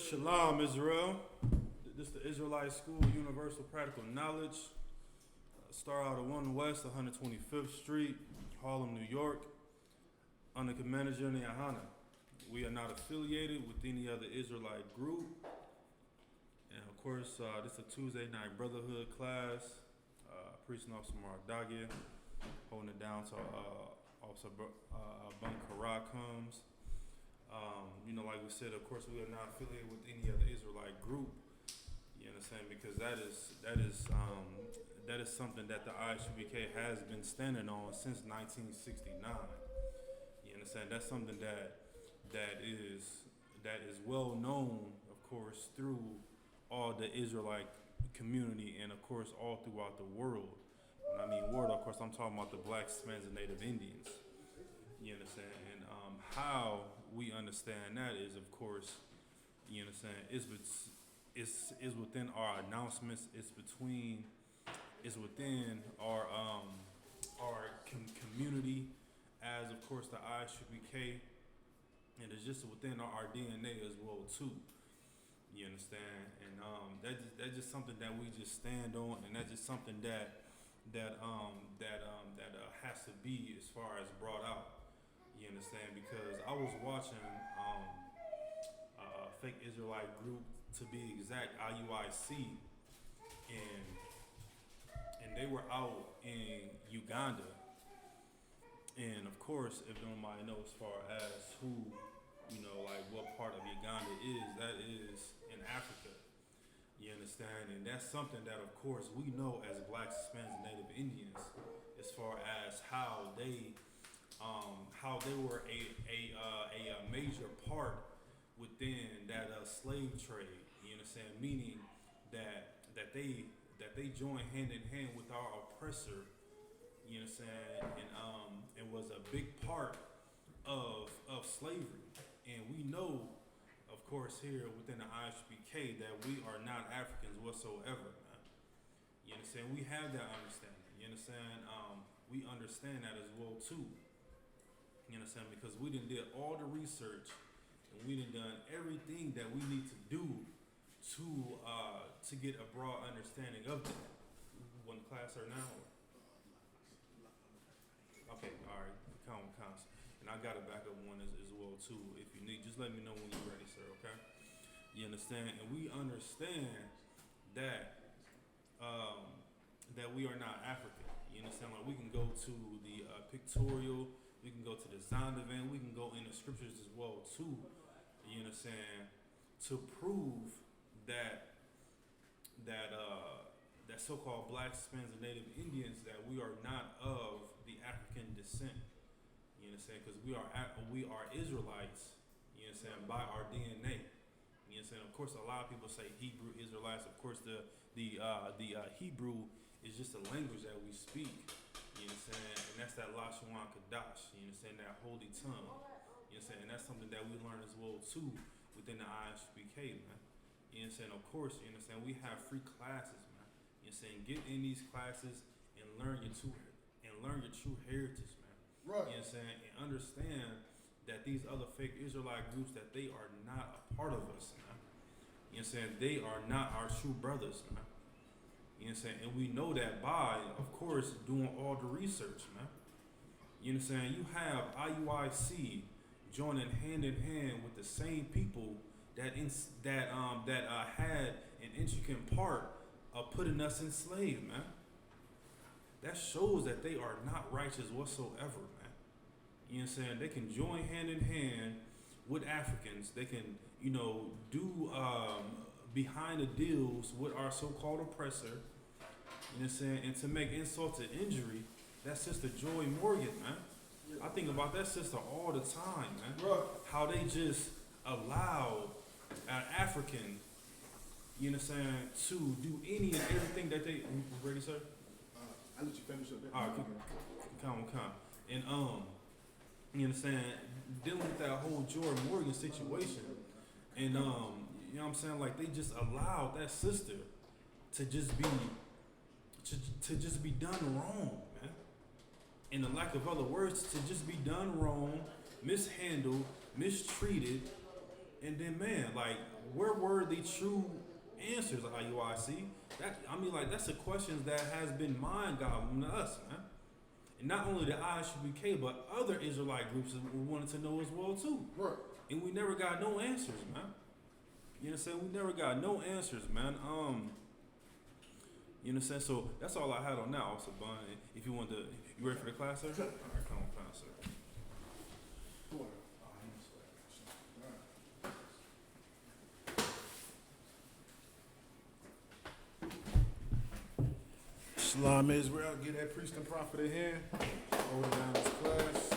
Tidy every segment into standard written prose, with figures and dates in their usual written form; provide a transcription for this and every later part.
Shalom, Israel. This is the Israelite School of Universal Practical Knowledge. Start out of 1 West, 125th Street, Harlem, New York. Under Commander General YAHANNA. We are not affiliated with any other Israelite group. And of course, this is a Tuesday night Brotherhood class. Priest and Officer Mark Dagia holding it down till Officer Bankara comes. Like we said, of course, we are not affiliated with any other Israelite group. You understand? Because that is something that the I.S.U.P.K has been standing on since 1969. You understand? That's something that is well known, of course, through all the Israelite community and, of course, all throughout the world. When I mean world, of course, I'm talking about the blacks, Hispanics, and Native Indians. You understand? And how we understand that is, of course, you understand, is within our announcements. It's within our community, as of course the I.S.U.P.K, and it's just within our DNA as well too. You understand? And that's just something that we just stand on, and that's just something that has to be as far as brought out. You understand? Because I was watching a fake Israelite group, to be exact, IUIC, and they were out in Uganda. And of course, if nobody knows as far as who, what part of Uganda is, that is in Africa. You understand? And that's something that, of course, we know as blacks, Hispanics, and Native Indians, as far as how they were a major part within that slave trade. You understand? Meaning that they joined hand in hand with our oppressor. You understand? And was a big part of slavery. And we know, of course, here within the I.S.U.P.K that we are not Africans whatsoever, man. You understand? We have that understanding. You understand? We understand that as well too. You understand? Because we done did all the research, and we done everything that we need to do to get a broad understanding of that. One class or now? Okay, all right. COMCAST. And I got a backup one as well too. If you need, just let me know when you're ready, sir. Okay? You understand? And we understand that that we are not African. You understand? Like, we can go to the pictorial. We can go to the Zondervan. We can go in the scriptures as well too. You understand? To prove that so-called blacks, Hispanics, and Native Indians, that we are not of the African descent. You understand? Because we are Israelites. You understand? By our DNA. You understand? Of course, a lot of people say Hebrew Israelites. Of course, the Hebrew is just a language that we speak. You understand? And that's that Lashon Kadash. You understand? That holy tongue. You understand? And that's something that we learn as well too within the I.S.U.P.K, man. You understand? Of course, you understand? We have free classes, man. You understand? Get in these classes and learn your true heritage, man. Right. You understand? And understand that these other fake Israelite groups, that they are not a part of us, man. You understand? They are not our true brothers, man. You understand? And we know that by, of course, doing all the research, man. You understand? You have IUIC joining hand in hand with the same people that had an intricate part of putting us enslaved, man. That shows that they are not righteous whatsoever, man. You know what I'm saying? They can join hand in hand with Africans. They can, do behind the deals with our so-called oppressor. You know what I'm saying? And to make insult to injury, that Sister Joy Morgan, man. I think about that sister all the time, man. Right. How they just allowed an African, you know what I'm saying, to do any and everything that they. Ready, sir? I'll let you finish up there. All right, come. And you understand, dealing with that whole Jordan Morgan situation, and you know what I'm saying, like, they just allowed that sister to just be done wrong, man. In the lack of other words, to just be done wrong, mishandled, mistreated, And then, man, like, where were the true answers at IUIC? That's a question that has been mind-boggling to us, man. And not only the I.S.U.P.K, but other Israelite groups wanted to know as well, too. Right. And we never got no answers, man. You know what I'm saying? We never got no answers, man. You know what I'm saying? So that's all I had on that, Officer Bun. If you want to, you ready for the class, sir? All right, come on, class, sir. Go on. Shalom Israel, get that priest and prophet in here. Hold it down this class.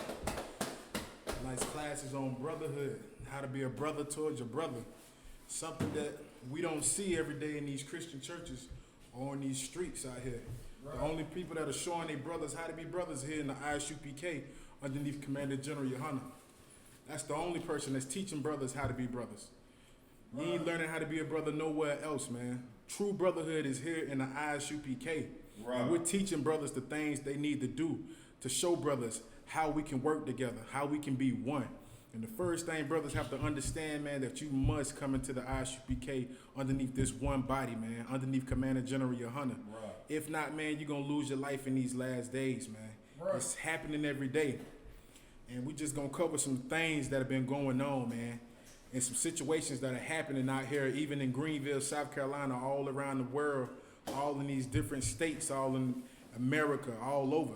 Nice classes on brotherhood, how to be a brother towards your brother. Something that we don't see every day in these Christian churches or on these streets out here. Right. The only people that are showing their brothers how to be brothers here in the I.S.U.P.K underneath Commander General YAHANNA. That's the only person that's teaching brothers how to be brothers. You ain't learning how to be a brother nowhere else, man. True brotherhood is here in the I.S.U.P.K. Right. And we're teaching brothers the things they need to do to show brothers how we can work together, how we can be one. And the first thing brothers have to understand, man, that you must come into the I.S.U.P.K underneath this one body, man, underneath Commander General YAHANNA. Right. If not, man, you're going to lose your life in these last days, man. Right. It's happening every day. And we just going to cover some things that have been going on, man, and some situations that are happening out here, even in Greenville, South Carolina, all around the world, all in these different states, all in America, all over.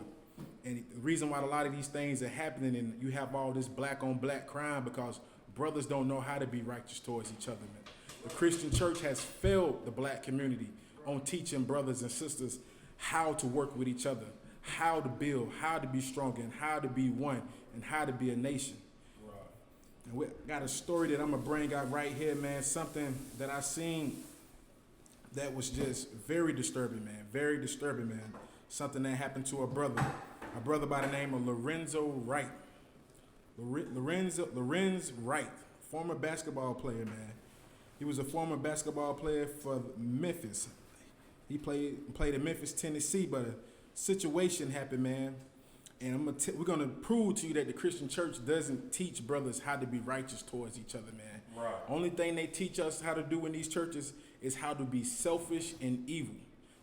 And the reason why a lot of these things are happening and you have all this black on black crime because brothers don't know how to be righteous towards each other, man. The Christian church has failed the black community on teaching brothers and sisters how to work with each other, how to build, how to be strong, and how to be one, and how to be a nation. Right. And we got a story that I'm going to bring out right here, man, something that I seen that was just very disturbing, man, something that happened to a brother by the name of Lorenzo Wright. Lorenz Wright, former basketball player, man. He was a former basketball player for Memphis. He played in Memphis, Tennessee, but a situation happened, man. And we're going to prove to you that the Christian church doesn't teach brothers how to be righteous towards each other, man. Right. Only thing they teach us how to do in these churches is how to be selfish and evil.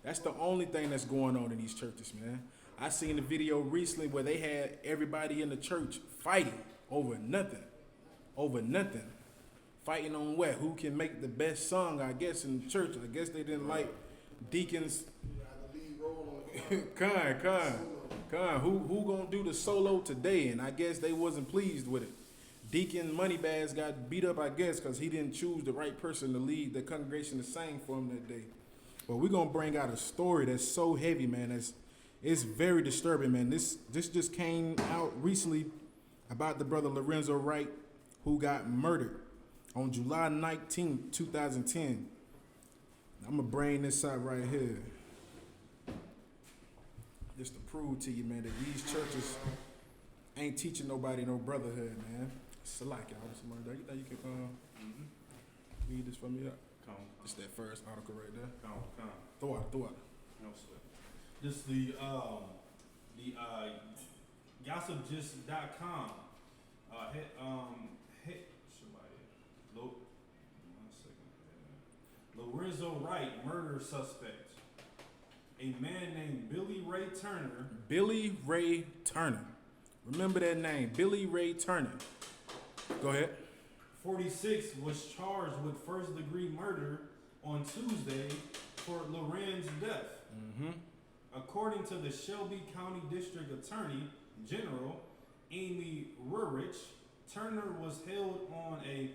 That's the only thing that's going on in these churches, man. I seen a video recently where they had everybody in the church fighting over nothing. Fighting on what? Who can make the best song, I guess, in the church. I guess they didn't like deacons. Con. Who gonna do the solo today? And I guess they wasn't pleased with it. Deacon Moneybags got beat up, I guess, because he didn't choose the right person to lead the congregation to sing for him that day. But we're gonna bring out a story that's so heavy, man. It's very disturbing, man. This just came out recently about the brother Lorenzo Wright, who got murdered on July 19, 2010. I'm gonna bring this out right here, just to prove to you, man, that these churches ain't teaching nobody no brotherhood, man. Select y'all. Somebody there. You think you can read this for me up? It's that first article right there. Throw it. No sweat. This is the YAHANNA.com. Lorenzo Wright, murder suspect. A man named Billy Ray Turner. Billy Ray Turner. Remember that name, Billy Ray Turner. Go ahead. 46 was charged with first-degree murder on Tuesday for Loren's death. Mm-hmm. According to the Shelby County District Attorney General Amy Rurich, Turner was held on a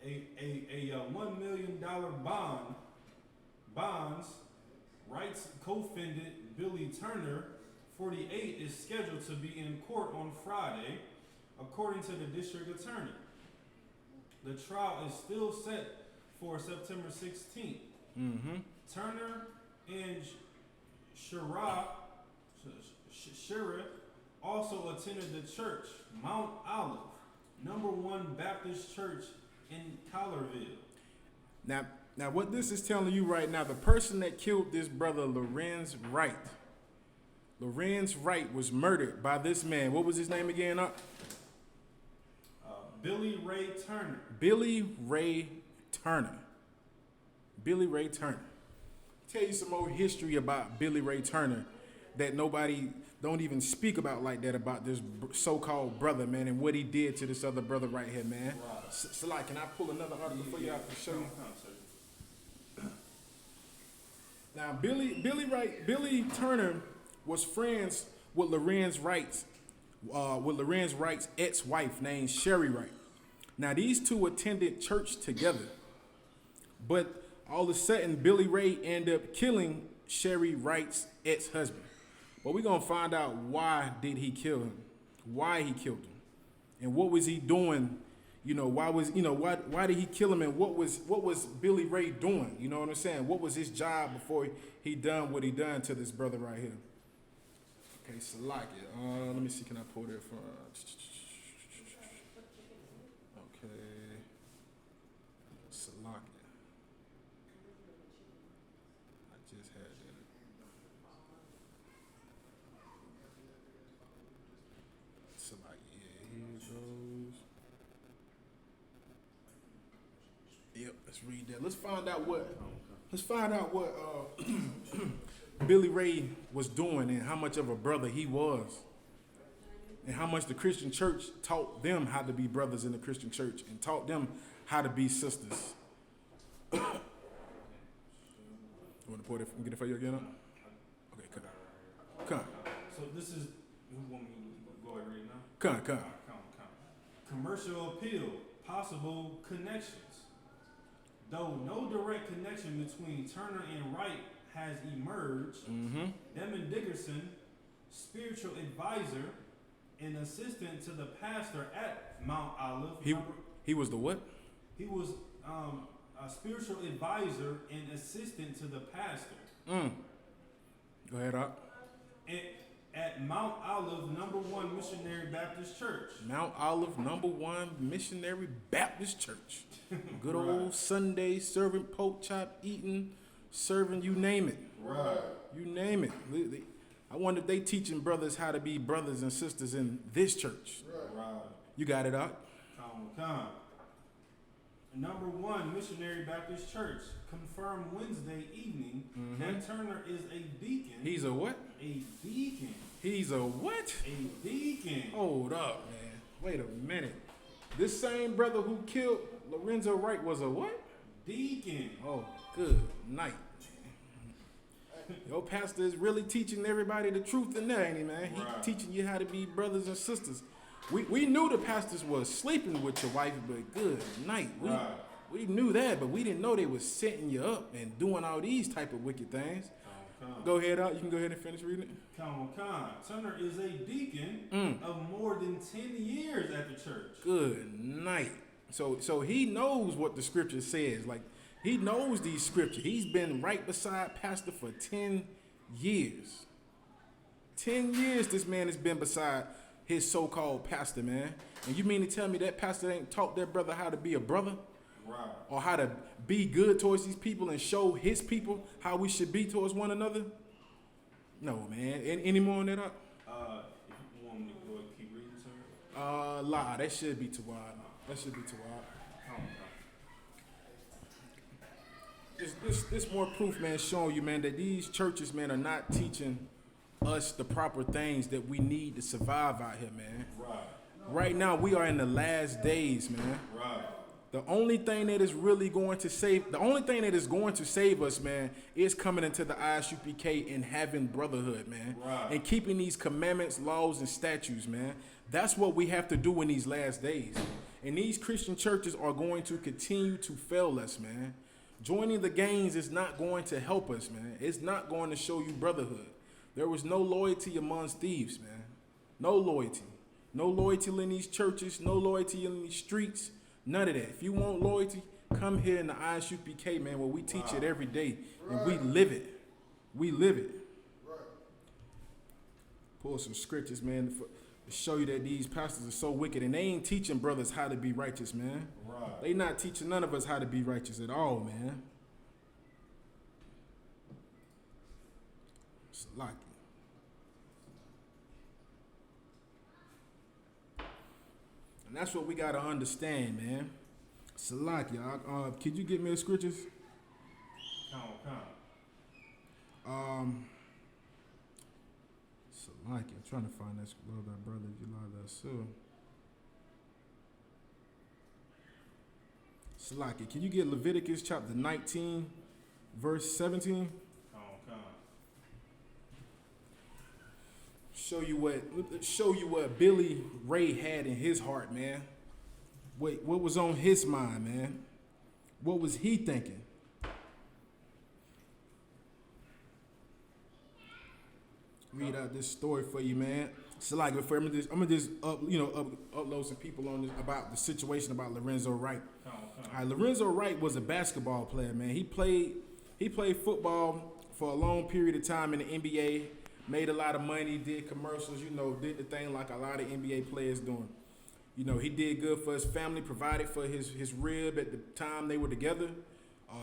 $1 million bonds. Wright's co-defendant Billy Turner, 48, is scheduled to be in court on Friday, according to the district attorney. The trial is still set for September 16th. Mm-hmm. Turner and Shira also attended the church, Mount Olive, number 1 Baptist Church in Collarville. Now what this is telling you right now, the person that killed this brother, Lorenz Wright was murdered by this man. What was his name again? Billy Ray Turner. Billy Ray Turner. Billy Ray Turner. Tell you some more history about Billy Ray Turner that nobody don't even speak about like that, about this so-called brother, man, and what he did to this other brother right here, man. Right. So like, can I pull another article for you? I can show you. Now, Billy Turner was friends with Lorenz Wright's ex-wife named Sherry Wright. Now, these two attended church together, but all of a sudden, Billy Ray ended up killing Sherry Wright's ex-husband. But we're gonna find out why did he kill him, why he killed him, and what was he doing. You know, why did he kill him, and what was Billy Ray doing? You know what I'm saying? What was his job before he done what he done to this brother right here? Okay, Salakia. Let me see, can I pull that from? Okay, Salakia. I just had that. Salakia. Yeah, here it goes. Yep, let's read that. Let's find out what Billy Ray was doing and how much of a brother he was. And how much the Christian church taught them how to be brothers in the Christian church and taught them how to be sisters. You want to pull it, get it for you again? Okay, come. So this is, who want me to go ahead and read it now? Come. Commercial appeal, possible connections. Though no direct connection between Turner and Wright has emerged, Demon Dickerson, spiritual advisor and assistant to the pastor at Mount Olive. He was the what? He was a spiritual advisor and assistant to the pastor. Go ahead, Op. At Mount Olive, #1 Missionary Baptist Church. Mount Olive, #1 Missionary Baptist Church. Good Right. old Sunday serving pork chop, eating, serving, you name it. Right. You name it. I wonder if they teaching brothers how to be brothers and sisters in this church. Right. You got it, Op. Come. #1 Missionary Baptist Church confirmed Wednesday evening that Turner is a deacon. He's a what? A deacon. He's a what? A deacon. Hold up, man. Wait a minute. This same brother who killed Lorenzo Wright was a what? Deacon. Oh, good night. Your pastor is really teaching everybody the truth in there, ain't he, man? He Right. teaching you how to be brothers and sisters. We knew the pastors was sleeping with your wife, but good night. We knew that, but we didn't know they was setting you up and doing all these type of wicked things. Go ahead, out. You can go ahead and finish reading it. Turner is a deacon of more than 10 years at the church. Good night. So he knows what the scripture says. Like, he knows these scriptures. He's been right beside pastor for 10 years. 10 years this man has been beside his so-called pastor, man. And you mean to tell me that pastor ain't taught that brother how to be a brother? Right. Or how to be good towards these people and show his people how we should be towards one another? No, man. Any more on that up? If you want me to go ahead and keep reading, sir. That should be too wide. That should be too wide. This more proof, man, showing you, man, that these churches, man, are not teaching us the proper things that we need to survive out here, man. Right. Right now, we are in the last days, man. Right. The only thing that is going to save us, man, is coming into the I.S.U.P.K and having brotherhood, man. Right. And keeping these commandments, laws, and statutes, man. That's what we have to do in these last days. And these Christian churches are going to continue to fail us, man. Joining the gangs is not going to help us, man. It's not going to show you brotherhood. There was no loyalty amongst thieves, man. No loyalty. No loyalty in these churches. No loyalty in these streets. None of that. If you want loyalty, come here in the I.S.U.P.K, man, where we teach it every day. And we live it. We live it. Pull some scriptures, man, to show you that these pastors are so wicked. And they ain't teaching brothers how to be righteous, man. Right. They not teaching none of us how to be righteous at all, man. It's like it. And that's what we got to understand, man. Salaki, could you get me the scriptures? Salaki, I'm trying to find that love thy brother, you love thy soul. Salaki, can you get Leviticus chapter 19, verse 17? Show you what Billy Ray had in his heart, man. What was on his mind, man? What was he thinking? Read out this story for you, man. So like, I'm gonna just upload some people on this about the situation about Lorenzo Wright. All right, Lorenzo Wright was a basketball player, man. He played football for a long period of time in the NBA. Made a lot of money, did commercials, did the thing like a lot of NBA players doing. He did good for his family, provided for his rib at the time they were together.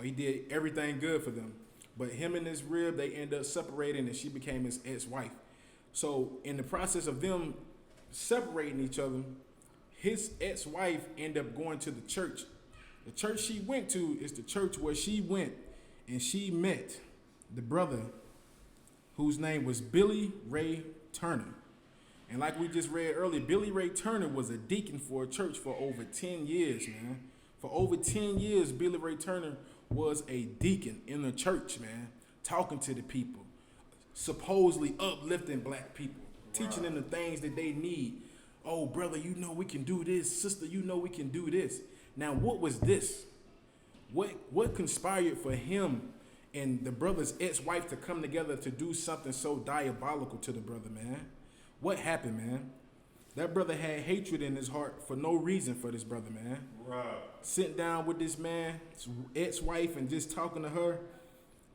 He did everything good for them. But him and his rib, they ended up separating and she became his ex-wife. So in the process of them separating each other, his ex-wife ended up going to the church. The church she went to is the church where she went and she met the brother whose name was Billy Ray Turner. And like we just read earlier, Billy Ray Turner was a deacon for a church for over 10 years, man. For over 10 years, Billy Ray Turner was a deacon in the church, man, talking to the people, supposedly uplifting black people, teaching them the things that they need. Oh, brother, we can do this. Sister, we can do this. Now, what was this? What conspired for him and the brother's ex-wife to come together to do something so diabolical to the brother, man? What happened, man? That brother had hatred in his heart for no reason for this brother, man. Right. Sitting down with this man, his ex-wife, and just talking to her,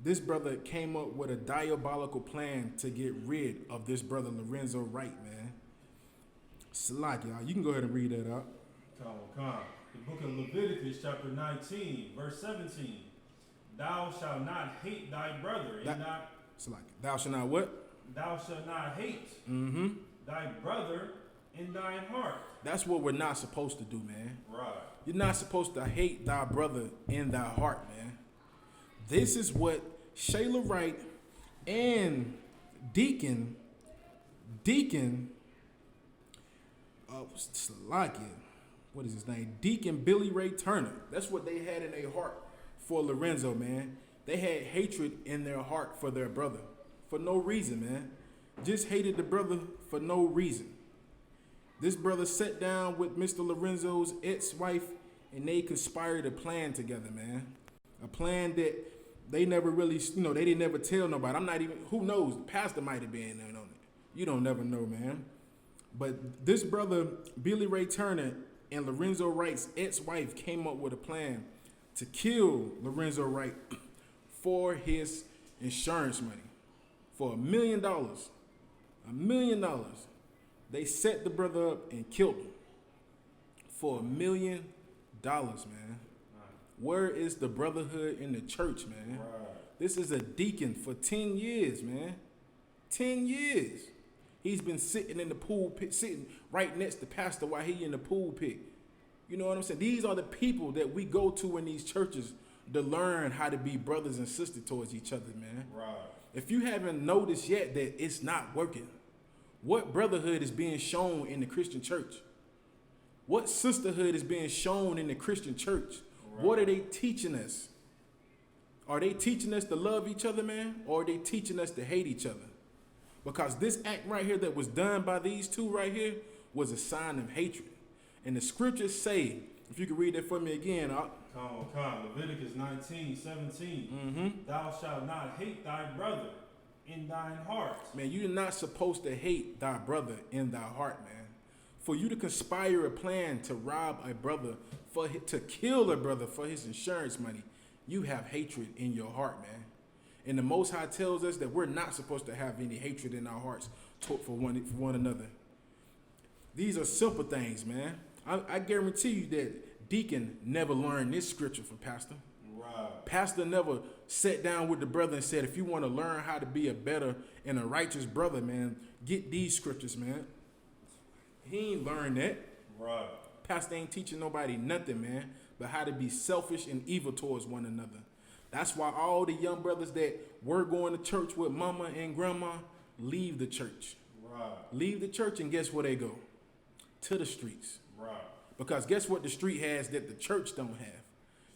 this brother came up with a diabolical plan to get rid of this brother Lorenzo Wright, man. Salak, y'all. You can go ahead and read that out. The book of Leviticus, chapter 19, verse 17. Thou shalt not hate thy brother. Thou shalt not what? Thou shalt not hate thy brother in thine heart. That's what we're not supposed to do, man. Right. You're not supposed to hate thy brother in thy heart, man. This is what Shayla Wright and Deacon, what is his name? Deacon Billy Ray Turner. That's what they had in their heart for Lorenzo, man. They had hatred in their heart for their brother for no reason, man. Just hated the brother for no reason. This brother sat down with Mr. Lorenzo's ex-wife and they conspired a plan together, man. A plan that they never really, they didn't never tell nobody. I'm not even, who knows? The pastor might have been there on it. You don't never know, man. But this brother, Billy Ray Turner, and Lorenzo Wright's ex-wife came up with a plan to kill Lorenzo Wright for his insurance money. For $1 million. $1 million. They set the brother up and killed him. For $1 million, man. Where is the brotherhood in the church, man? Right. This is a deacon for 10 years, man. 10 years. He's been sitting in the pool pit, sitting right next to pastor while he in the pool pit. You know what I'm saying? These are the people that we go to in these churches to learn how to be brothers and sisters towards each other, man. Right. If you haven't noticed yet that it's not working, what brotherhood is being shown in the Christian church? What sisterhood is being shown in the Christian church? Right. What are they teaching us? Are they teaching us to love each other, man? Or are they teaching us to hate each other? Because this act right here that was done by these two right here was a sign of hatred. And the scriptures say, if you could read that for me again. Leviticus 19:17. Thou shalt not hate thy brother in thine heart. Man, you're not supposed to hate thy brother in thy heart, man. For you to conspire a plan to rob a brother, to kill a brother for his insurance money, you have hatred in your heart, man. And the Most High tells us that we're not supposed to have any hatred in our hearts for one another. These are simple things, man. I guarantee you that Deacon never learned this scripture from Pastor. Right. Pastor never sat down with the brother and said, if you want to learn how to be a better and a righteous brother, man, get these scriptures, man. He ain't learned that. Right. Pastor ain't teaching nobody nothing, man, but how to be selfish and evil towards one another. That's why all the young brothers that were going to church with mama and grandma leave the church. Right. Leave the church, and guess where they go? To the streets. Right. Because guess what the street has that the church don't have?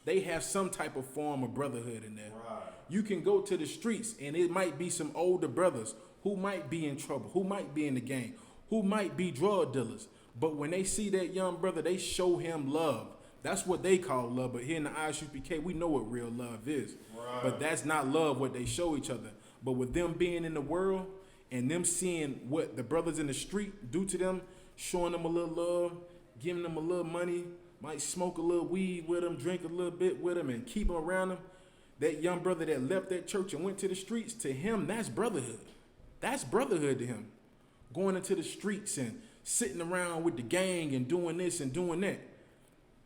They have some type of form of brotherhood in there. Right. You can go to the streets, and it might be some older brothers who might be in trouble, who might be in the gang, who might be drug dealers. But when they see that young brother, they show him love. That's what they call love. But here in the I.S.U.P.K, we know what real love is. Right. But that's not love what they show each other. But with them being in the world and them seeing what the brothers in the street do to them, showing them a little love, giving them a little money, might smoke a little weed with them, drink a little bit with them, and keep them around them. That young brother that left that church and went to the streets, to him, that's brotherhood. That's brotherhood to him. Going into the streets and sitting around with the gang and doing this and doing that.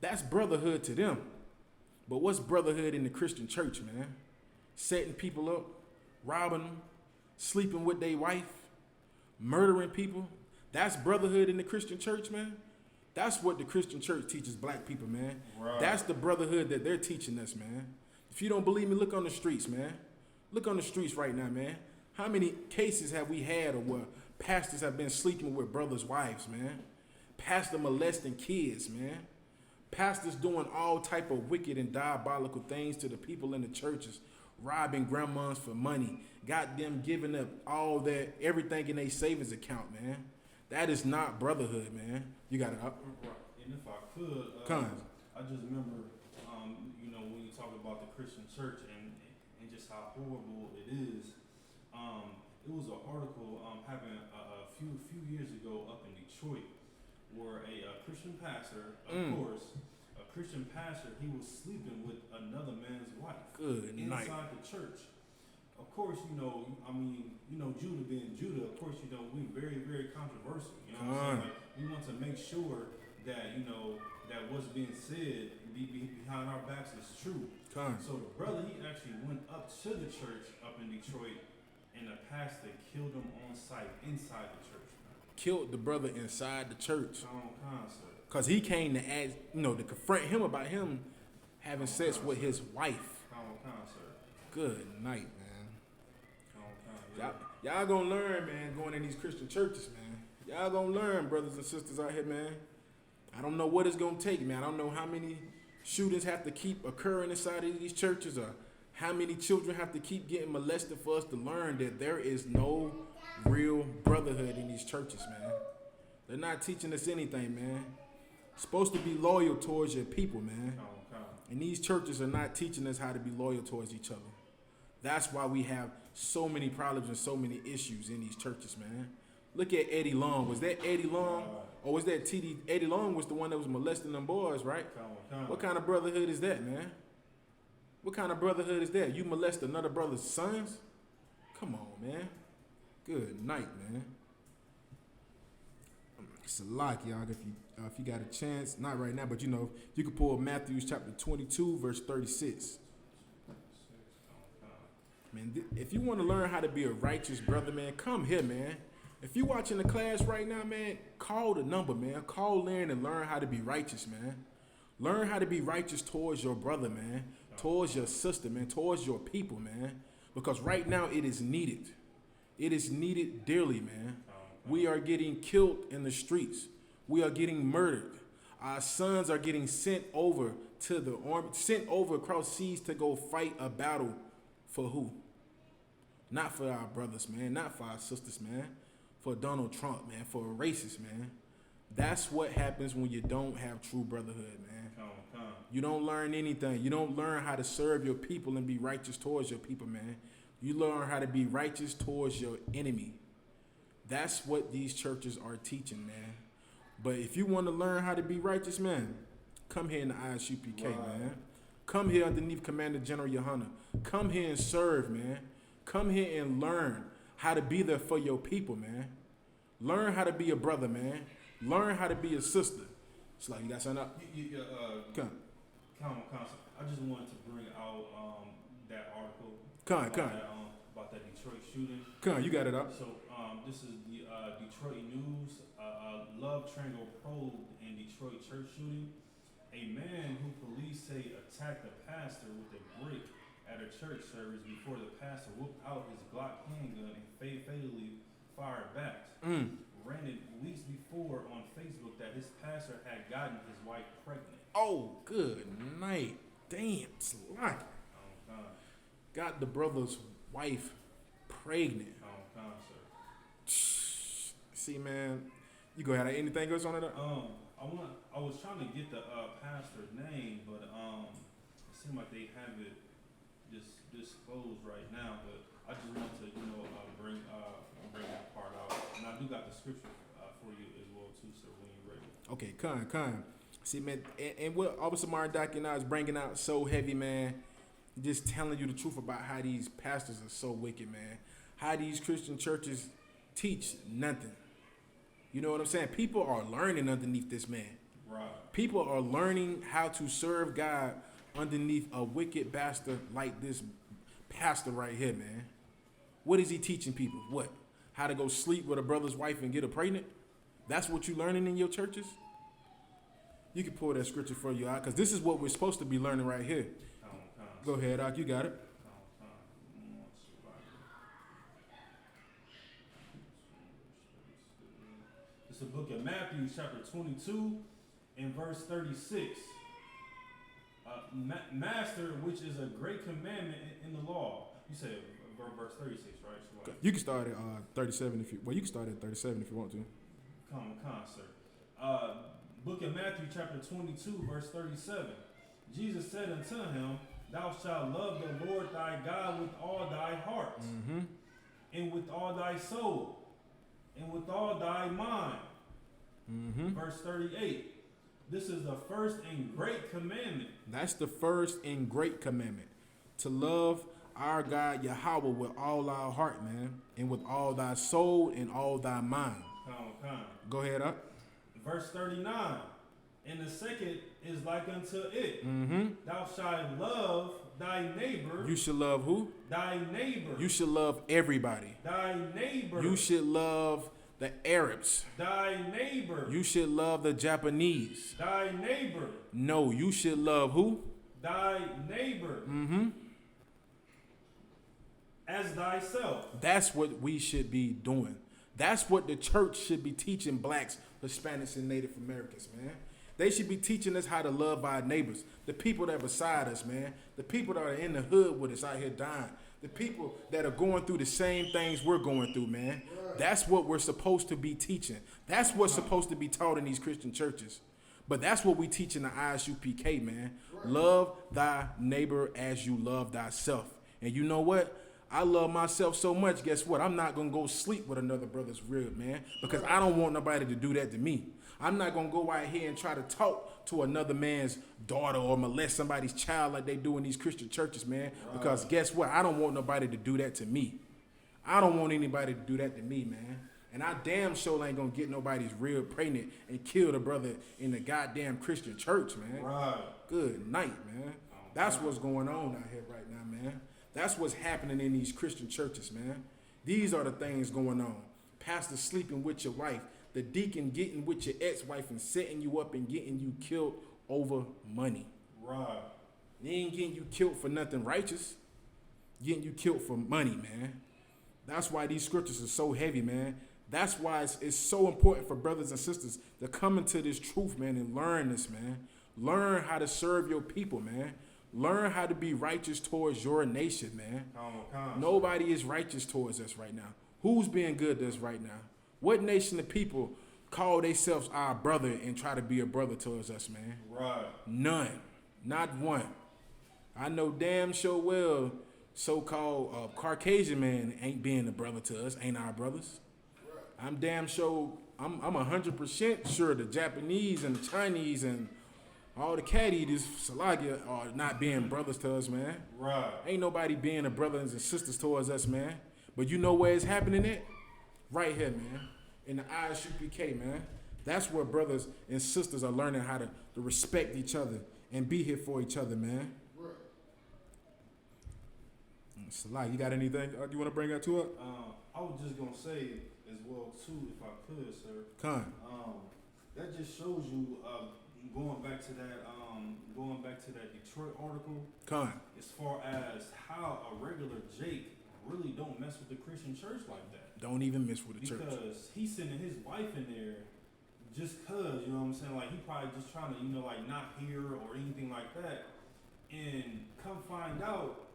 That's brotherhood to them. But what's brotherhood in the Christian church, man? Setting people up, robbing them, sleeping with their wife, murdering people. That's brotherhood in the Christian church, man. That's what the Christian church teaches black people, man. Right. That's the brotherhood that they're teaching us, man. If you don't believe me, look on the streets, man. Look on the streets right now, man. How many cases have we had of where pastors have been sleeping with brothers' wives, man? Pastor molesting kids, man. Pastors doing all type of wicked and diabolical things to the people in the churches, robbing grandmas for money, got them giving up all that, everything in their savings account, man. That is not brotherhood, man. You got it up. Right. And if I could, I just remember, when you talk about the Christian church and just how horrible it is. It was an article happened a few years ago up in Detroit, where a Christian pastor, of course, a Christian pastor, he was sleeping with another man's wife. Good night. Inside the church. Of course, Judah being Judah, of course, we very, very controversial. You know what I'm saying? Like, we want to make sure that, that what's being said behind our backs is true. So the brother, he actually went up to the church up in Detroit, and the pastor killed him on site inside the church. Killed the brother inside the church. Sir. Because he came to ask, to confront him about him having sex with his wife. Sir. Good night, man. Y'all gonna learn, man, going in these Christian churches, man. Y'all gonna learn, brothers and sisters out here, man. I don't know what it's gonna take, man. I don't know how many shootings have to keep occurring inside of these churches, or how many children have to keep getting molested for us to learn that there is no real brotherhood in these churches, man. They're not teaching us anything, man. Supposed to be loyal towards your people, man. And these churches are not teaching us how to be loyal towards each other. That's why we have so many problems and so many issues in these churches, man. Look at Eddie Long. Was that Eddie Long? Or was that TD? Eddie Long was the one that was molesting them boys, right? What kind of brotherhood is that, man? What kind of brotherhood is that? You molest another brother's sons? Come on, man. Good night, man. It's a lot, y'all. If you got a chance, not right now, but you can pull Matthew chapter 22, verse 36. Man, if you want to learn how to be a righteous brother, man, come here, man. If you watching the class right now, man, call the number, man. Call in and learn how to be righteous, man. Learn how to be righteous towards your brother, man. Towards your sister, man. Towards your people, man. Because right now it is needed. It is needed dearly, man. We are getting killed in the streets. We are getting murdered. Our sons are getting sent over to the army, sent over across seas to go fight a battle. For who? Not for our brothers, man. Not for our sisters, man. For Donald Trump, man. For a racist, man. That's what happens when you don't have true brotherhood, man. You don't learn anything. You don't learn how to serve your people and be righteous towards your people, man. You learn how to be righteous towards your enemy. That's what these churches are teaching, man. But if you want to learn how to be righteous, man, come here in the I.S.U.P.K, man. Come here underneath Commander General YAHANNA. Come here and serve, man. Come here and learn how to be there for your people, man. Learn how to be a brother, man. Learn how to be a sister. It's like you got something up? Come. I just wanted to bring out that article by about that Detroit shooting. Come on, you got it up. So this is the Detroit news. Love triangle probed in Detroit church shooting. A man who police say attacked a pastor with a brick at a church service before the pastor whooped out his Glock handgun and fatally fired back. Ran it weeks before on Facebook that his pastor had gotten his wife pregnant. Oh, good night. Damn, slide. Got the brother's wife pregnant. Sir. See, man, you go ahead. Anything else on it? I was trying to get the pastor's name, but it seemed like they have it disclosed right now. But I just want to, bring that part out, and I do got the scripture for you as well too, sir, when you're ready. Okay, come. See, man, and what Officer Mardocky now is bringing out so heavy, man. Just telling you the truth about how these pastors are so wicked, man. How these Christian churches teach nothing. You know what I'm saying? People are learning underneath this man. Right. People are learning how to serve God underneath a wicked bastard like this pastor right here, man. What is he teaching people? What? How to go sleep with a brother's wife and get her pregnant? That's what you learning in your churches? You can pull that scripture for you out, because this is what we're supposed to be learning right here. Go ahead, Doc. You got it. It's the book of Matthew, chapter 22, and verse 36. Master, which is a great commandment in the law. You said verse 36, right? So you can start at 37 if you. Well, you can start at 37 if you want to. Come, sir. Book of Matthew, chapter 22, verse 37. Jesus said unto him, Thou shalt love the Lord thy God with all thy heart, and with all thy soul, and with all thy mind. Verse 38. This is the first and great commandment. That's the first and great commandment. To love our God Yahweh with all our heart, man, and with all thy soul and all thy mind. Come. Go ahead up. Verse 39. And the second is like unto it. Thou shalt love thy neighbor. You should love who? Thy neighbor. You should love everybody. Thy neighbor. You should love the Arabs. Thy neighbor. You should love the Japanese. Thy neighbor. No, you should love who? Thy neighbor. As thyself. That's what we should be doing. That's what the church should be teaching blacks, Hispanics, and Native Americans, man. They should be teaching us how to love our neighbors, the people that are beside us, man, the people that are in the hood with us out here dying, the people that are going through the same things we're going through, man. That's what we're supposed to be teaching. That's what's supposed to be taught in these Christian churches. But that's what we teach in the I.S.U.P.K, man. Love thy neighbor as you love thyself. And you know what? I love myself so much, guess what? I'm not going to go sleep with another brother's rib, man, because I don't want nobody to do that to me. I'm not going to go out here and try to talk to another man's daughter or molest somebody's child like they do in these Christian churches, man, because guess what? I don't want nobody to do that to me. I don't want anybody to do that to me, man. And I damn sure ain't going to get nobody's rib pregnant and kill the brother in the goddamn Christian church, man. Right. Good night, man. That's what's going on out here right now, man. That's what's happening in these Christian churches, man. These are the things going on. Pastor sleeping with your wife. The deacon getting with your ex-wife and setting you up and getting you killed over money. Right. They ain't getting you killed for nothing righteous. Getting you killed for money, man. That's why these scriptures are so heavy, man. That's why it's so important for brothers and sisters to come into this truth, man, and learn this, man. Learn how to serve your people, man. Learn how to be righteous towards your nation, man. Nobody is righteous towards us right now. Who's being good to us right now? What nation of people call themselves our brother and try to be a brother towards us, man? Right. None. Not one. I know damn sure well so-called Caucasian man ain't being a brother to us, ain't our brothers. Right. I'm damn sure, I'm 100% sure the Japanese and the Chinese and all the cat eaters, Salagia, are not being brothers to us, man. Right. Ain't nobody being a brothers and sisters towards us, man. But you know where it's happening at? Right here, man. In the I.S.U.P.K, man. That's where brothers and sisters are learning how to respect each other and be here for each other, man. Right. Salah, you got anything you want to bring up to it? I was just gonna say as well too, if I could, sir. Con. That just shows you going back to that Detroit article. Con. As far as how a regular Jake really don't mess with the Christian church like that. Don't even mess with the church. Because he's sending his wife in there just cause, you know what I'm saying? Like he probably just trying to, like not hear or anything like that. And come find out,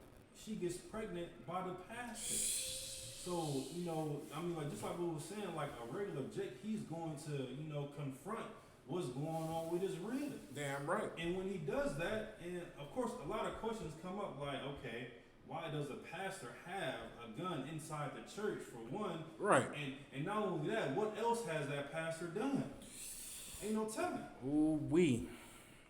she gets pregnant by the pastor. So, like just like we were saying, like a regular Jake, he's going to, confront what's going on with his reader. Damn right. And when he does that, and of course a lot of questions come up like, okay, why does a pastor have a gun inside the church for one? Right. And not only that, what else has that pastor done? Ain't no telling. Ooh wee.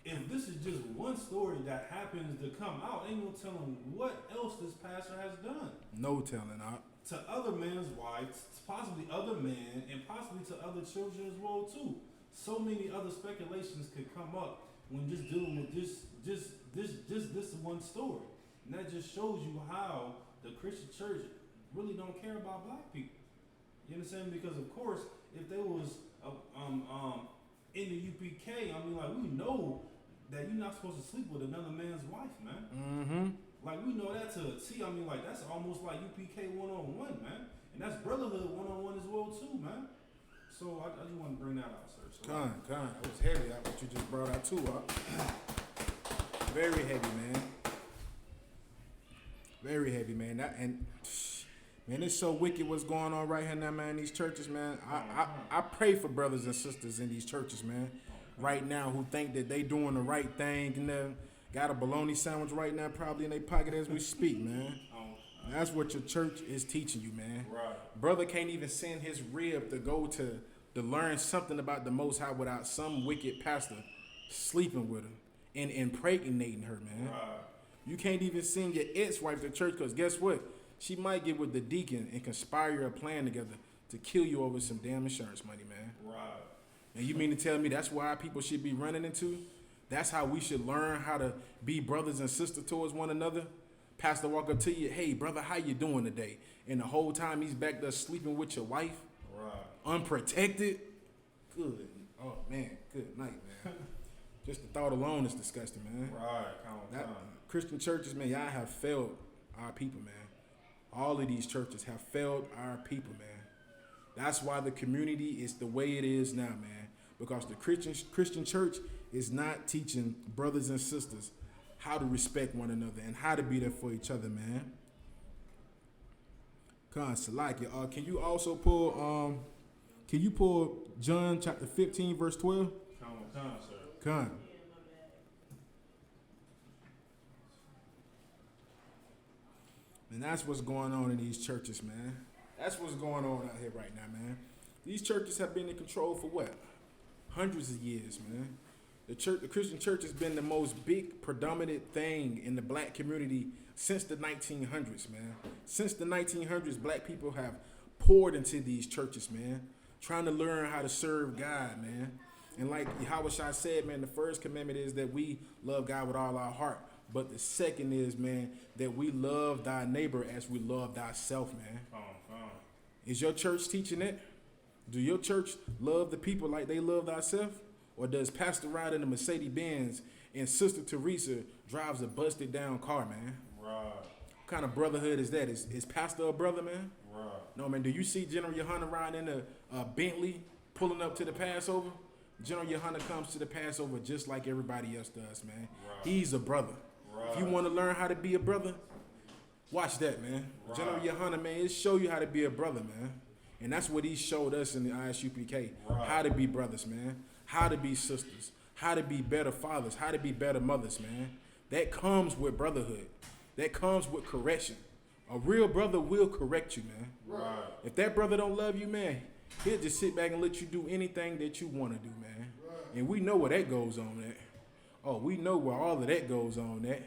If this is just one story that happens to come out, ain't no telling what else this pastor has done. No telling. To other men's wives, possibly other men, and possibly to other children as well too. So many other speculations could come up when just dealing with this one story. And that just shows you how the Christian church really don't care about black people. You understand? Because of course, if there was in the UPK, we know that you're not supposed to sleep with another man's wife, man. Mm-hmm. Like we know that to a T. That's almost like UPK 101, man. And that's Brotherhood 101 as well too, man. So I just want to bring that out, sir. So, Con. That was heavy. What you just brought out too, Very heavy, man. Very heavy, man. Man, it's so wicked what's going on right here now, man, in these churches, man. I pray for brothers and sisters in these churches, man, right now who think that they doing the right thing and they got a bologna sandwich right now probably in their pocket as we speak, man. That's what your church is teaching you, man. Right. Brother can't even send his rib to go to learn something about the Most High without some wicked pastor sleeping with her and impregnating her, man. Right. You can't even send your ex-wife to church because guess what? She might get with the deacon and conspire a plan together to kill you over some damn insurance money, man. Right. And you mean to tell me that's why our people should be running into? That's how we should learn how to be brothers and sisters towards one another? Pastor walk up to you, hey, brother, how you doing today? And the whole time he's back there sleeping with your wife? Right. Unprotected? Good. Oh, man. Good night, man. Just the thought alone is disgusting, man. Right. Christian churches, man, y'all have failed our people, man. All of these churches have failed our people, man. That's why the community is the way it is now, man. Because the Christian church is not teaching brothers and sisters how to respect one another and how to be there for each other, man. Salakia, can you also pull John chapter 15, verse 12? Sir. Con. And that's what's going on in these churches, man. That's what's going on out here right now, man. These churches have been in control for what? Hundreds of years, man. The Christian church has been the most big predominant thing in the black community since the 1900s, man. Since the 1900s, black people have poured into these churches, man, trying to learn how to serve God, man. And like Yahawashi said, man, the first commandment is that we love God with all our heart. But the second is, man, that we love thy neighbor as we love thyself, man. Is your church teaching it? Do your church love the people like they love thyself? Or does Pastor ride in a Mercedes-Benz and Sister Teresa drives a busted down car, man? Right. What kind of brotherhood is that? Is Pastor a brother, man? Right. No, man. Do you see General YAHANNA riding in a Bentley pulling up to the Passover? General YAHANNA comes to the Passover just like everybody else does, man. Right. He's a brother. Right. If you want to learn how to be a brother, watch that, man. Right. General YAHANNA, man, it show you how to be a brother, man. And that's what he showed us in the I.S.U.P.K. Right. How to be brothers, man. How to be sisters. How to be better fathers. How to be better mothers, man. That comes with brotherhood. That comes with correction. A real brother will correct you, man. Right. If that brother don't love you, man, he'll just sit back and let you do anything that you want to do, man. Right. And we know where that goes on at. Oh, we know where all of that goes on at.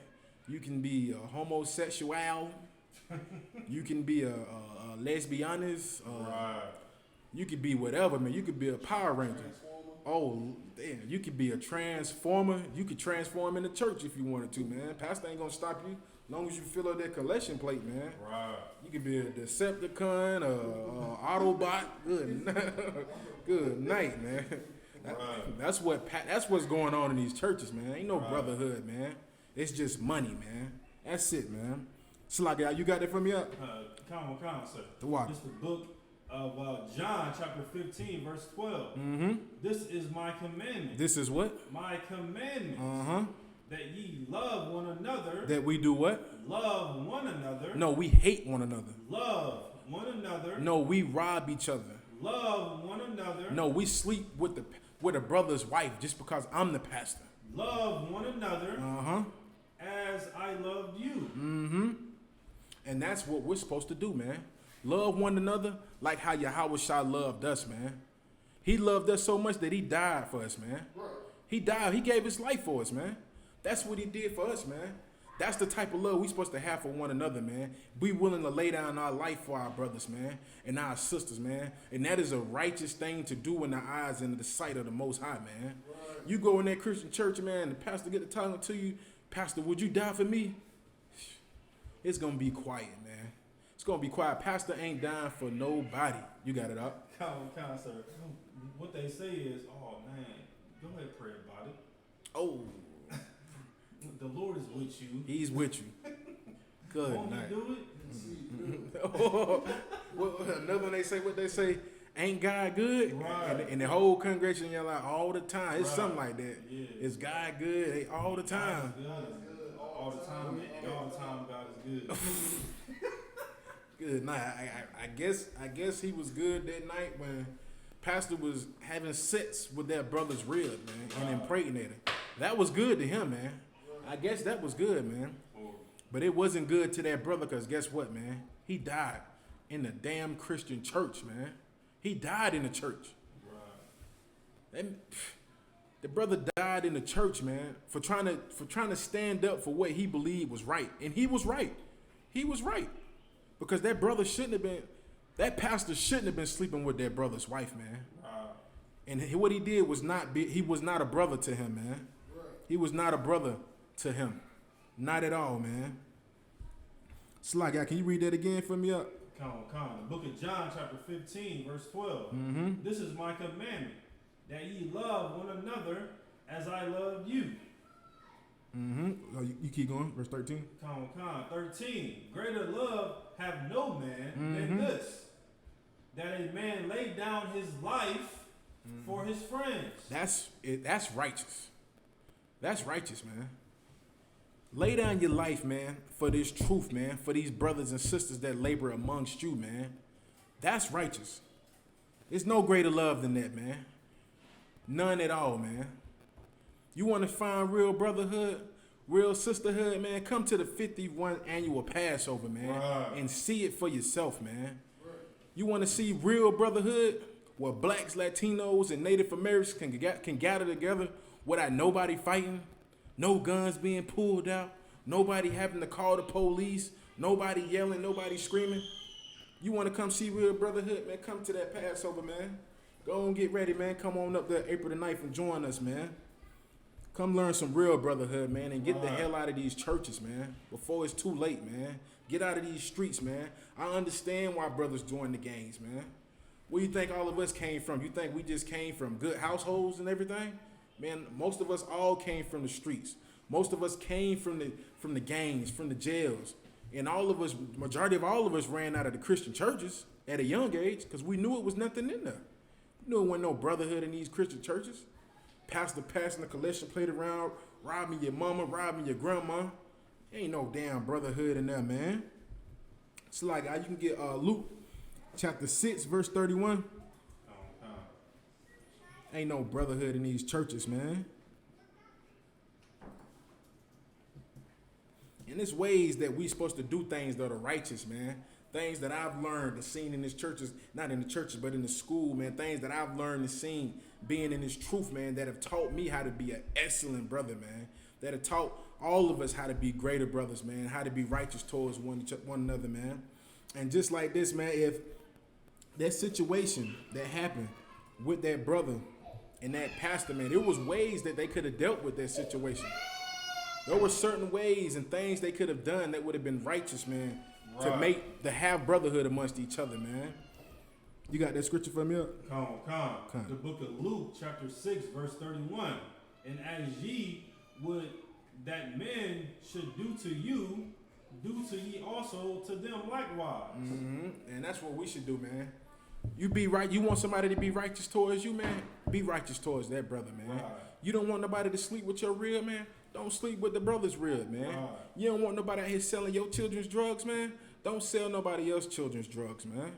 You can be a homosexual. You can be a lesbianist. Right. You could be whatever, man. You could be a Power Ranger. Oh, damn. You could be a transformer. You could transform in the church if you wanted to, man. Pastor ain't going to stop you. As long as you fill up that collection plate, man. Right. You could be a Decepticon, a Autobot. Good night, man. Right. That's what's going on in these churches, man. Ain't no brotherhood, man. It's just money, man. That's it, man. Sluggy, you got that from me up? Come on, sir. The what? It's the book of John, chapter 15, verse 12. Mm-hmm. This is my commandment. This is what? My commandment. Uh-huh. That ye love one another. That we do what? Love one another. No, we hate one another. Love one another. No, we rob each other. Love one another. No, we sleep with a brother's wife just because I'm the pastor. Love one another. Uh-huh. As I loved you. Mm-hmm. And that's what we're supposed to do, man. Love one another like how YAHANNA loved us, man. He loved us so much that he died for us, man. He died. He gave his life for us, man. That's what he did for us, man. That's the type of love we're supposed to have for one another, man. Be willing to lay down our life for our brothers, man, and our sisters, man. And that is a righteous thing to do in the eyes and the sight of the Most High, man. Right. You go in that Christian church, man, and the pastor get to talking to you, Pastor, would you die for me? It's going to be quiet, man. It's going to be quiet. Pastor ain't dying for nobody. You got it up? Come on, sir. What they say is, oh, man, go ahead and pray about it. Oh. The Lord is with you. He's with you. Good Won't night. he do it? Well, another one they say, what they say, ain't God good? Right. And the whole congregation yell out all the time. It's Right. something like that. Yeah. Is God good? Hey, all the time. God is good. All the time. And all the time, God is good. Good night. I guess he was good that night when Pastor was having sex with that brother's rib, man, and impregnated. That was good to him, man. I guess that was good, man. But it wasn't good to that brother because guess what, man? He died in the damn Christian church, man. He died in the church. Right. And the brother died in the church, man, for trying to stand up for what he believed was right. And he was right. He was right. Because that brother that pastor shouldn't have been sleeping with that brother's wife, man. Wow. And what he did was he was not a brother to him, man. Right. He was not a brother to him. Not at all, man. Slack, can you read that again for me up? Come on. The book of John, chapter 15, verse 12. Mm-hmm. This is my commandment, that ye love one another as I loved you. Mm-hmm. Oh, you keep going. Verse 13. Come on. 13. Greater love have no man than this, that a man lay down his life for his friends. That's righteous. That's righteous, man. Lay down your life, man, for this truth, man, for these brothers and sisters that labor amongst you, man. That's righteous. There's no greater love than that, man. None at all, man. You want to find real brotherhood, real sisterhood, man, come to the 51 annual Passover, man, and see it for yourself, man. You want to see real brotherhood where blacks, Latinos, and Native Americans can gather together without nobody fighting, no guns being pulled out, nobody having to call the police, nobody yelling, nobody screaming. You want to come see real brotherhood, man, come to that Passover, man. Go and get ready, man. Come on up there April the 9th and join us, man. Come learn some real brotherhood, man, and get the hell out of these churches, man, before it's too late, man. Get out of these streets, man. I understand why brothers join the gangs, man. Where you think all of us came from? You think we just came from good households and everything? Man, most of us all came from the streets. Most of us came from the gangs, from the jails. And all of us, majority of all of us ran out of the Christian churches at a young age because we knew it was nothing in there. We knew it wasn't no brotherhood in these Christian churches. Pastor passing the collection plate around, robbing your mama, robbing your grandma. Ain't no damn brotherhood in there, man. It's like you can get Luke chapter 6, verse 31. Ain't no brotherhood in these churches, man. And it's ways that we supposed to do things that are righteous, man. Things that I've learned and seen in these churches, not in the churches, but in the school, man. Things that I've learned and seen being in this truth, man, that have taught me how to be an excellent brother, man. That have taught all of us how to be greater brothers, man. How to be righteous towards one another, man. And just like this, man, if that situation that happened with that brother and that pastor, man, there was ways that they could have dealt with that situation. There were certain ways and things they could have done that would have been righteous, man, Right. to have brotherhood amongst each other, man. You got that scripture for me up? Come. The book of Luke, chapter 6, verse 31. And as ye would that men should do to you, do to ye also to them likewise. Mm-hmm. And that's what we should do, man. You be right. You want somebody to be righteous towards you, man? Be righteous towards that brother, man. Right. You don't want nobody to sleep with your rib, man? Don't sleep with the brother's rib, man. Right. You don't want nobody out here selling your children's drugs, man? Don't sell nobody else's children's drugs, man.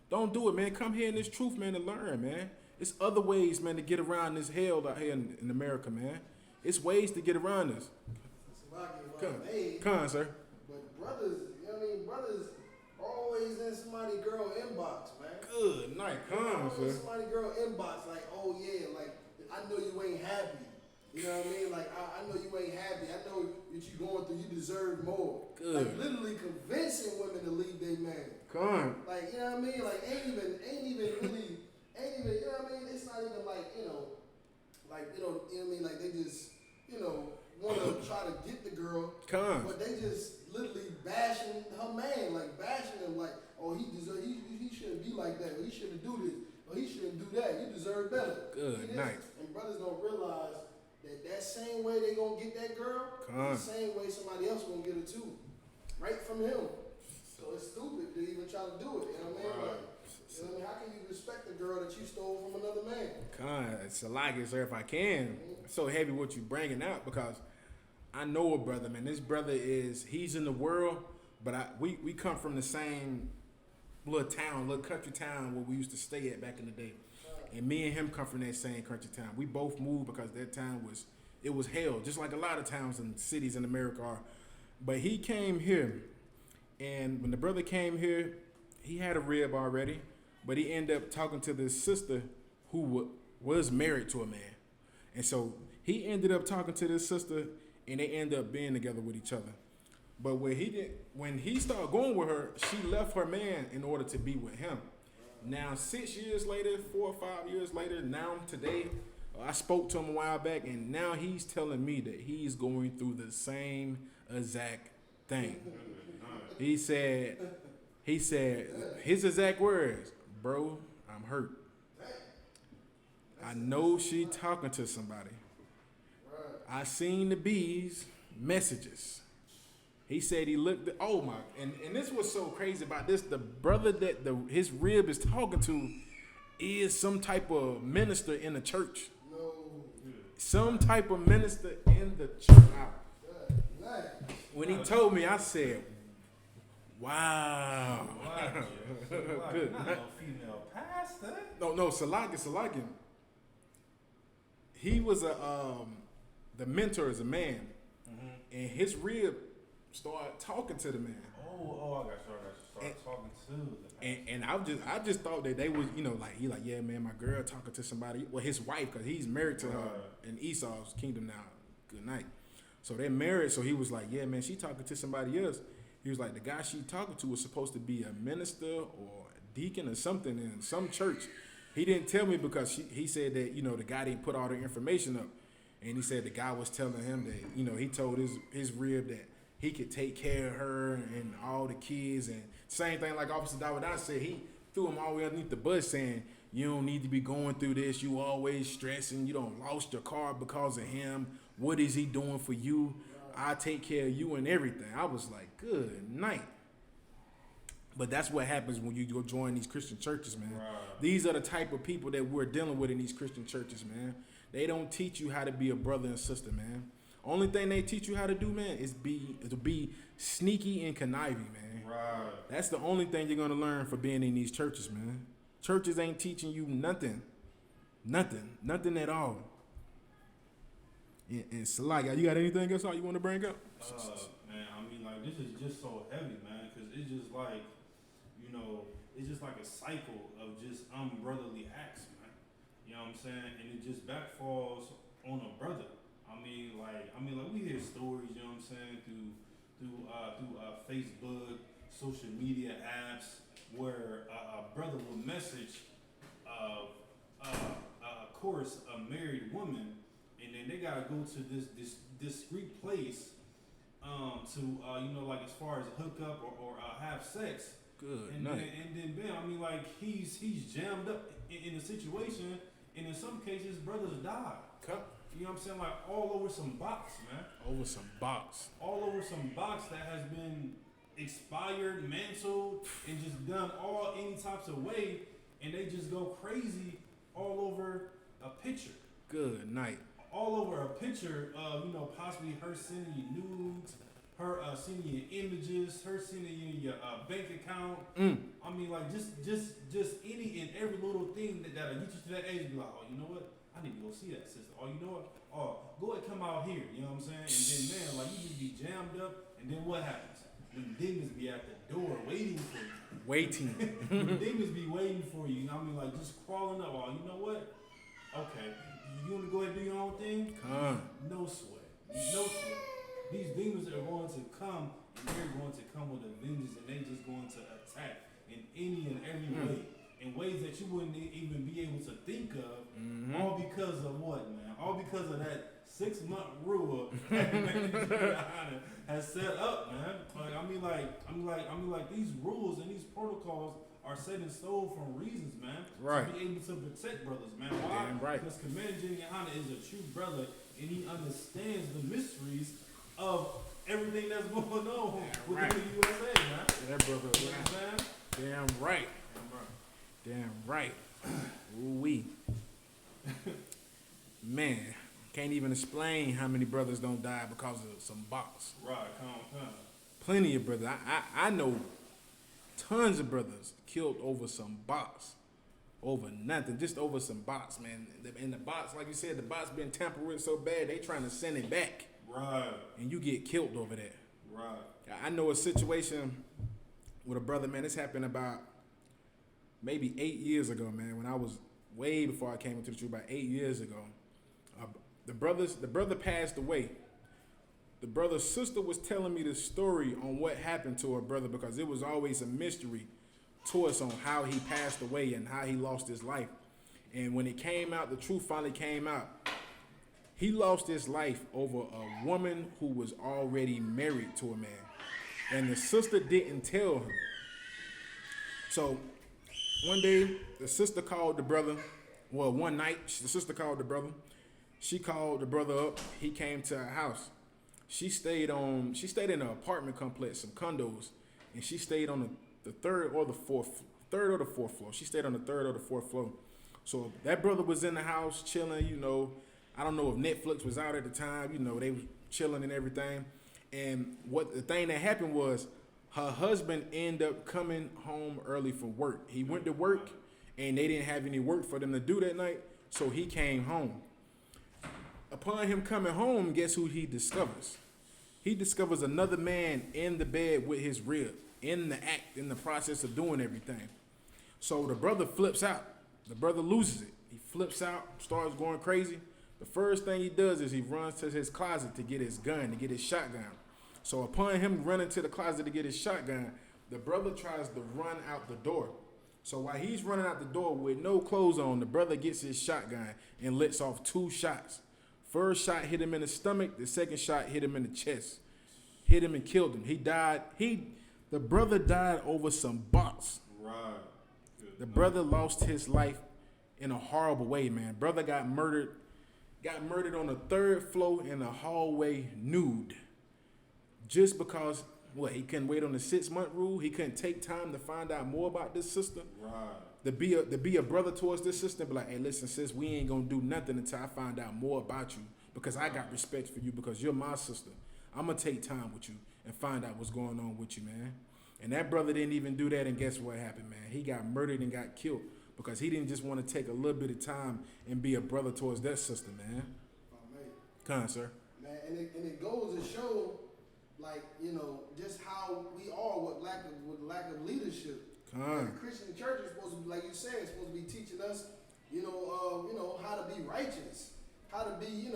Don't do it, man. Come here in this truth, man, and learn, man. It's other ways, man, to get around this hell out here in America, man. It's ways to get around this. Come on, sir. But brothers, you know what I mean? Brothers always in somebody girl inbox, man. Good night. Come on, Always sir. somebody girl inbox, like, oh yeah, like, I know you ain't happy. You know what I mean? Like, I know you ain't happy. I know what you going through. You deserve more. Good. Like, literally convincing women to leave their man. Come on. Like, you know what I mean? Like, ain't even really, you know what I mean? It's not even like, you know what I mean? Like, they just, want to try to get the girl. Come on. But they just literally bashing her man, like bashing him, like, oh, he shouldn't be like that. Or he shouldn't do this. Or he shouldn't do that. You deserve better. Good night. And brothers don't realize that same way they gonna get that girl, the same way somebody else gonna get her too, right from him. So it's stupid to even try to do it. You know what I mean? Right. Like, you know what I mean? How can you respect the girl that you stole from another man? It's a like it, sir, if I can. It's so heavy what you bringing out because I know a brother, man. This brother he's in the world, but we come from the same little country town where we used to stay at back in the day. And me and him come from that same country town. We both moved because that town was hell, just like a lot of towns and cities in America are. But he came here, and when the brother came here, he had a rib already, but he ended up talking to this sister who was married to a man. And so he ended up talking to this sister, and they ended up being together with each other. But when he started going with her, she left her man in order to be with him. Now, 6 years later, 4 or 5 years later, now today, I spoke to him a while back, and now he's telling me that he's going through the same exact thing. He said his exact words, bro, I'm hurt. I know she talking to somebody. I seen the bees messages. He said he looked at, and this was so crazy about this. The brother that his rib is talking to is some type of minister in the church. No. Some type of minister in the church. When he told me, I said, wow. Good. Not no female pastor. No, Salakin. He was the mentor is a man. Mm-hmm. And his rib started talking to the man. Oh, I got you. Start talking to the pastor. And I just thought that they was, yeah, man, my girl talking to somebody, well, his wife, because he's married to her in Esau's kingdom now. Good night. So they're married, so he was like, yeah, man, she talking to somebody else. He was like, the guy she talking to was supposed to be a minister or a deacon or something in some church. He didn't tell me because he said that, the guy didn't put all the information up. And he said the guy was telling him that, he told his rib that he could take care of her and all the kids. And same thing like Officer Dawood said, he threw him all the way underneath the bus saying, you don't need to be going through this. You always stressing. You don't lost your car because of him. What is he doing for you? I take care of you and everything. I was like, good night. But that's what happens when you go join these Christian churches, man. Right. These are the type of people that we're dealing with in these Christian churches, man. They don't teach you how to be a brother and sister, man. Only thing they teach you how to do, man, is to be sneaky and conniving, man. Right. That's the only thing you're gonna learn for being in these churches, man. Churches ain't teaching you nothing at all. And Salaya, you got anything else you want to bring up? Man, I mean, like, this is just so heavy, man, because it's just like, it's just like a cycle of just unbrotherly acts, man. You know what I'm saying? And it just backfalls on a brother. I mean, like we hear stories, you know what I'm saying, through Facebook, social media apps, where a brother will message, of course, a married woman and then they gotta go to this discreet place to like as far as hook up or have sex. Good and night. then bam, I mean like he's jammed up in a situation, and in some cases brothers die. You know what I'm saying? Like all over some box, man. Over some box. All over some box that has been expired, mantled, and just done any types of way, and they just go crazy all over a picture. Good night. All over a picture of, possibly her sending you nudes, her sending you images, her sending you your bank account. I mean, like just any and every little thing that'll get you to that age. Be like, oh, you know what? I need to go see that sister. Oh, you know what? Oh, go ahead, come out here. You know what I'm saying? And then, man, like you just be jammed up, and then what happens? The demons be at the door waiting for you. The demons be waiting for you. You know what I mean? Like just crawling up. Oh, you know what? Okay, you want to go ahead and do your own thing? No sweat. No sweat. These demons are going to come, and they're going to come with a vengeance, and they're just going to attack in any and every way. In ways that you wouldn't even be able to think of, all because of what, man? All because of that 6-month rule that YAHANNA has set up, man. Like I mean, like these rules and these protocols are set in stone for reasons, man. Right. To be able to protect brothers, man. Why? Damn right. Because Commander YAHANNA is a true brother, and he understands the mysteries of everything that's going on within the USA, man. That brother. You know what I'm saying? Damn right. Damn right. Ooh-wee. Man, can't even explain how many brothers don't die because of some box. Right, come. Plenty of brothers. I know tons of brothers killed over some box. Over nothing. Just over some box, man. In the box, like you said, the box been tampered with so bad, they trying to send it back. Right. And you get killed over that. Right. I know a situation with a brother, man. This happened about maybe 8 years ago, man, when I was way before I came into the truth, about 8 years ago. The brother passed away. The brother's sister was telling me the story on what happened to her brother, because it was always a mystery to us on how he passed away and how he lost his life. And when it came out, the truth finally came out. He lost his life over a woman who was already married to a man. And the sister didn't tell him. So one day, the sister called the brother. Well, one night, the sister called the brother. She called the brother up. He came to her house. She stayed in an apartment complex, some condos, and she stayed on the third or the fourth floor. She stayed on the third or the fourth floor. So that brother was in the house chilling, I don't know if Netflix was out at the time, they was chilling and everything. And the thing that happened was her husband ended up coming home early from work. He went to work and they didn't have any work for them to do that night, so he came home. Upon him coming home, guess who he discovers? He discovers another man in the bed with his rib, in the process of doing everything. So the brother flips out. The brother loses it. He flips out, starts going crazy. The first thing he does is he runs to his closet to get his gun, to get his shotgun. So upon him running to the closet to get his shotgun, the brother tries to run out the door. So while he's running out the door with no clothes on, the brother gets his shotgun and lets off 2 shots. First shot hit him in the stomach. The second shot hit him in the chest. Hit him and killed him. He died. The brother died over some box. Right. The brother lost his life in a horrible way, man. Brother got murdered on the 3rd floor in a hallway nude. Just because, he couldn't wait on the 6-month rule. He couldn't take time to find out more about this sister. Right. To be a brother towards this sister, be like, hey, listen, sis, we ain't gonna do nothing until I find out more about you, because I got respect for you, because you're my sister. I'm gonna take time with you and find out what's going on with you, man. And that brother didn't even do that, and guess what happened, man? He got murdered and got killed because he didn't just want to take a little bit of time and be a brother towards that sister, man. Oh, man. Come on, sir. Man, and it goes to show, just how we are with lack of leadership. The Christian church is supposed to be, like you said, it's supposed to be teaching us, how to be righteous, how to be,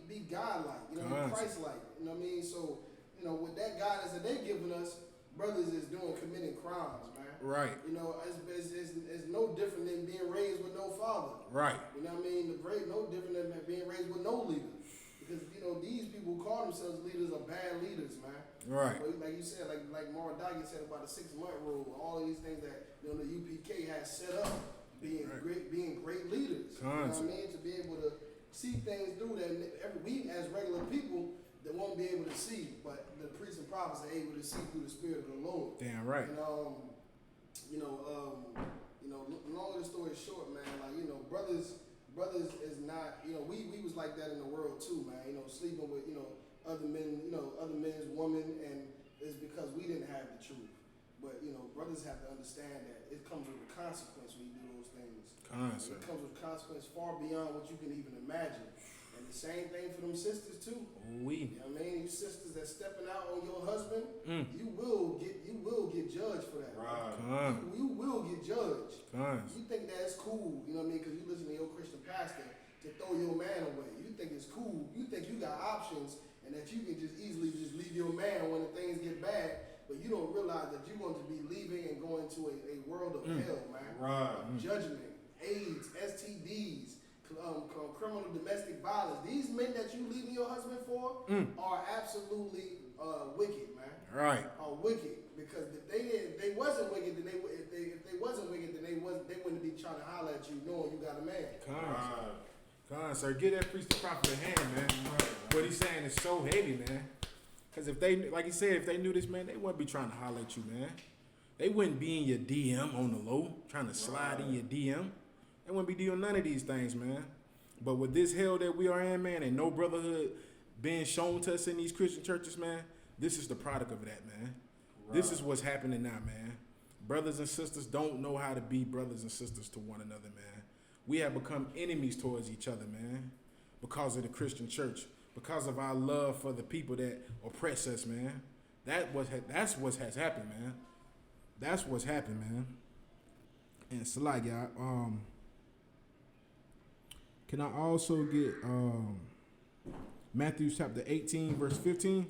be godlike, Christ-like. You know what I mean? So, with that guidance that they're giving us, brothers is committing crimes, man. Right. You know, it's no different than being raised with no father. Right. You know what I mean? No different than being raised with no leader. Because, you know, these people who call themselves leaders are bad leaders, man. Right. Like you said, like Maradagi said about the 6-month rule, all of these things that, you know, the UPK has set up, being great leaders. You know what I mean? To be able to see things through that we as regular people that won't be able to see, but the priests and prophets are able to see through the Spirit of the Lord. Damn right. And long of the story short, man, like, you know, brothers is not, you know, we was like that in the world too, man. You know, sleeping with, you know, other men's women, and it's because we didn't have the truth. But, you know, brothers have to understand that it comes with a consequence when you do those things. It comes with consequence far beyond what you can even imagine. And the same thing for them sisters too. You know what I mean? You sisters that stepping out on your husband, you will get judged for that. Right. You will get judged. You think that's cool, you know what I mean? Because you listen to your Christian pastor to throw your man away. You think it's cool. You think you got options and that you can just easily just leave your man when the things get bad. But you don't realize that you're going to be leaving and going to a world of hell, man. Right. Judgment, AIDS, STDs, criminal domestic violence. These men that you leaving your husband for are absolutely wicked, man. Right. Are wicked, because if they wasn't wicked, then if they wasn't wicked, then they wouldn't be trying to holler at you knowing you got a man. Come on, sir. Get that priest and prophet a hand, man. What he's saying is so heavy, man. Because if they, like he said, if they knew this, man, they wouldn't be trying to holler at you, man. They wouldn't be in your DM on the low, trying to slide in your DM. They wouldn't be doing none of these things, man. But with this hell that we are in, man, and no brotherhood being shown to us in these Christian churches, man, this is the product of that, man. This is what's happening now, man. Brothers and sisters don't know how to be brothers and sisters to one another, man. We have become enemies towards each other, man, because of the Christian church, because of our love for the people that oppress us, man. That's what has happened, man. That's what's happened, man. And it's like, y'all, can I also get Matthew chapter 18, verse 15?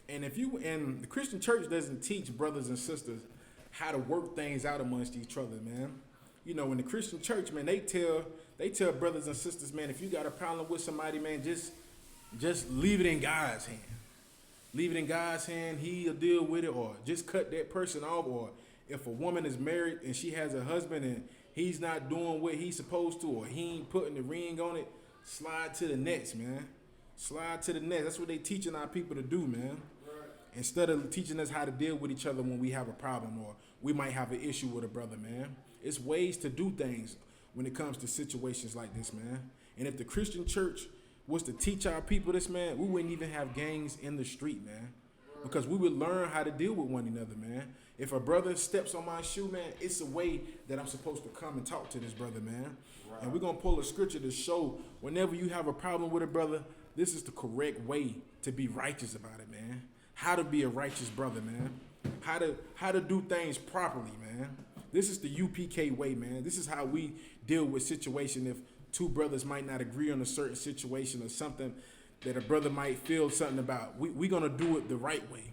And if you, and the Christian church doesn't teach brothers and sisters how to work things out amongst each other, man. You know, in the Christian church, man, they tell brothers and sisters, man, if you got a problem with somebody, man, just leave it in God's hand. Leave it in God's hand. He'll deal with it, or just cut that person off. Or if a woman is married and she has a husband and he's not doing what he's supposed to, or he ain't putting the ring on it, slide to the next, man. Slide to the next. That's what they teaching our people to do, man. Right. Instead of teaching us how to deal with each other when we have a problem or we might have an issue with a brother, man. It's ways to do things when it comes to situations like this, man. And if the Christian church was to teach our people this, man, we wouldn't even have gangs in the street, man. Because we would learn how to deal with one another, man. If a brother steps on my shoe, man, it's a way that I'm supposed to come and talk to this brother, man. Right. And we're going to pull a scripture to show whenever you have a problem with a brother, this is the correct way to be righteous about it, man. How to be a righteous brother, man. How to do things properly, man. This is the UPK way, man. This is how we deal with situation if two brothers might not agree on a certain situation or something that a brother might feel something about. We're going to do it the right way.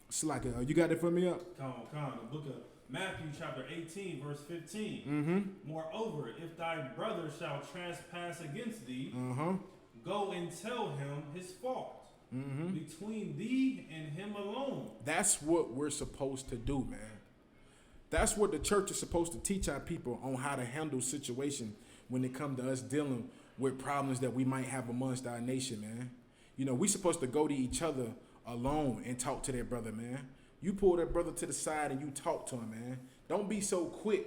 It's like, you got that for me up? Come on. The book of Matthew chapter 18, verse 15. Mm-hmm. Moreover, if thy brother shall trespass against thee, go and tell him his fault between thee and him alone. That's what we're supposed to do, man. That's what the church is supposed to teach our people on how to handle situations when it comes to us dealing with problems that we might have amongst our nation, man. You know, we're supposed to go to each other alone and talk to that brother, man. You pull that brother to the side and you talk to him, man. Don't be so quick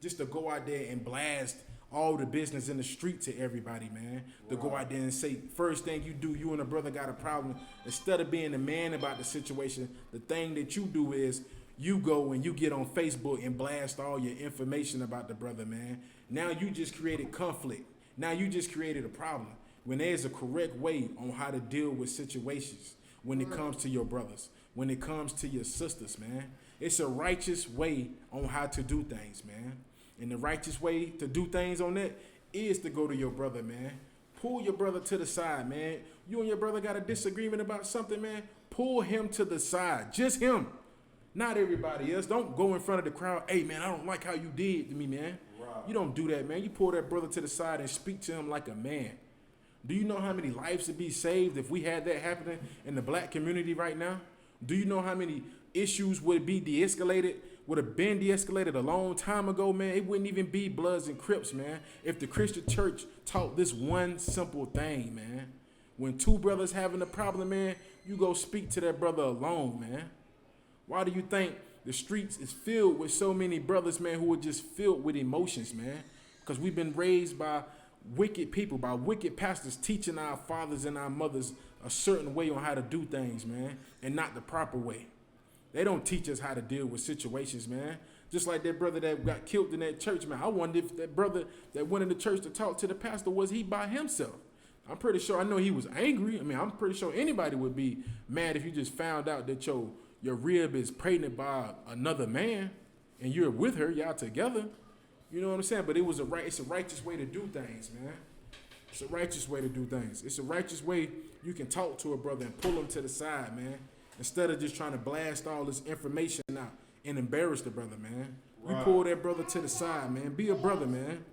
just to go out there and blast all the business in the street to everybody, man. To go out there and say, first thing you do, you and a brother got a problem. Instead of being the man about the situation, the thing that you do is you go and you get on Facebook and blast all your information about the brother, man. Now you just created conflict. Now you just created a problem. When there's a correct way on how to deal with situations when it comes to your brothers, when it comes to your sisters, man. It's a righteous way on how to do things, man. And the righteous way to do things on that is to go to your brother, man. Pull your brother to the side, man. You and your brother got a disagreement about something, man. Pull him to the side. Just him. not everybody else. Don't go in front of the crowd. Hey, man, I don't like how you did to me, man. Right. You don't do that, man. You pull that brother to the side and speak to him like a man. Do you know how many lives would be saved if we had that happening in the black community right now? Do you know how many issues would be de-escalated, would have been de-escalated a long time ago, man? It wouldn't even be Bloods and Crips, man, if the Christian church taught this one simple thing, man. When two brothers having a problem, man, you go speak to that brother alone, man. Why do you think the streets is filled with so many brothers, man, who are just filled with emotions, man? Because we've been raised by wicked people, by wicked pastors teaching our fathers and our mothers a certain way on how to do things, man, and not the proper way. They don't teach us how to deal with situations, man. Just like that brother that got killed in that church, man. I wonder if that brother that went in the church to talk to the pastor, was he by himself? I'm pretty sure, I know he was angry. I mean, I'm pretty sure anybody would be mad if you just found out that your rib is pregnant by another man and you're with her, y'all together. You know what I'm saying? But it's a righteous way to do things, man. It's a righteous way to do things. It's a righteous way you can talk to a brother and pull him to the side, man. Instead of just trying to blast all this information out and embarrass the brother, man. Right. You pull that brother to the side, man. Be a brother, man.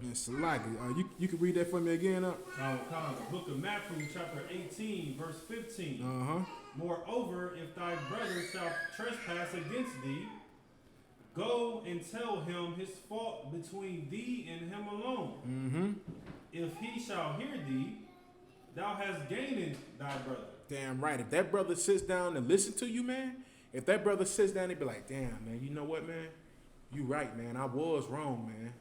Man, Salaki, you can read that for me again, up? The book of Matthew, chapter 18, verse 15. Moreover, if thy brother shall trespass against thee, go and tell him his fault between thee and him alone. If he shall hear thee, thou hast gained thy brother. Damn right. If that brother sits down and listen to you, man, if that brother sits down and be like, damn, man, you know what, man? You right, man. I was wrong, man.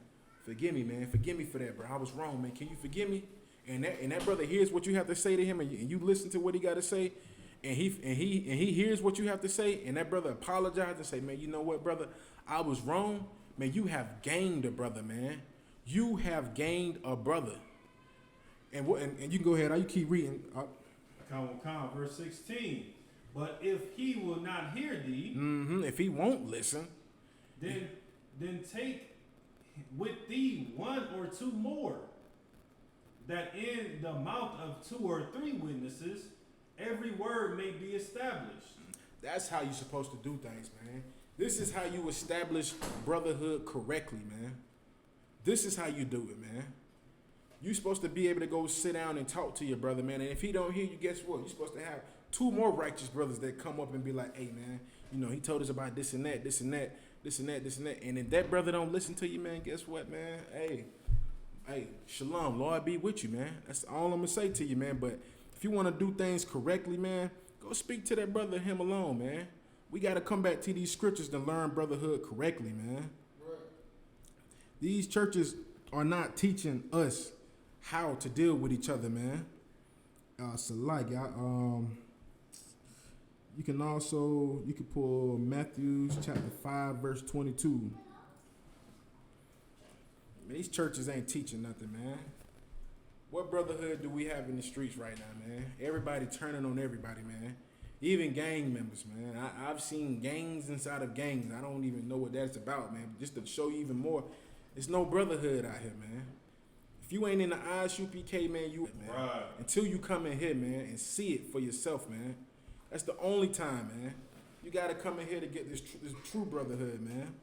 Forgive me, man. Forgive me for that, bro. I was wrong, man. Can you forgive me? And that brother hears what you have to say to him, and you listen to what he got to say, and he hears what you have to say, and that brother apologizes and say, man, you know what, brother? I was wrong. Man, you have gained a brother, man. You have gained a brother. And you can go ahead. You keep reading. Verse 16. But if he will not hear thee, if he won't listen, then take with thee one or two more, that in the mouth of 2 or 3 witnesses every word may be established. That's how you're supposed to do things, man. This is how you establish brotherhood correctly, man. This is how you do it, man. You're supposed to be able to go sit down and talk to your brother, man. And if he don't hear you, guess what? You're supposed to have 2 more righteous brothers that come up and be like, hey, man, you know, he told us about this and that, this and that, this and that, this and that. And if that brother don't listen to you, man, guess what, man? Hey, shalom, Lord be with you, man. That's all I'm going to say to you, man. But if you want to do things correctly, man, go speak to that brother, him alone, man. We got to come back to these scriptures to learn brotherhood correctly, man. Right. These churches are not teaching us how to deal with each other, man. So like, you can pull Matthew chapter 5, verse 22. Man, these churches ain't teaching nothing, man. What brotherhood do we have in the streets right now, man? Everybody turning on everybody, man. Even gang members, man. I've seen gangs inside of gangs. I don't even know what that's about, man. Just to show you even more, there's no brotherhood out here, man. If you ain't in the I.S.U.P.K, man, man. Right. Until you come in here, man, and see it for yourself, man. That's the only time, man. You got to come in here to get this true brotherhood, man.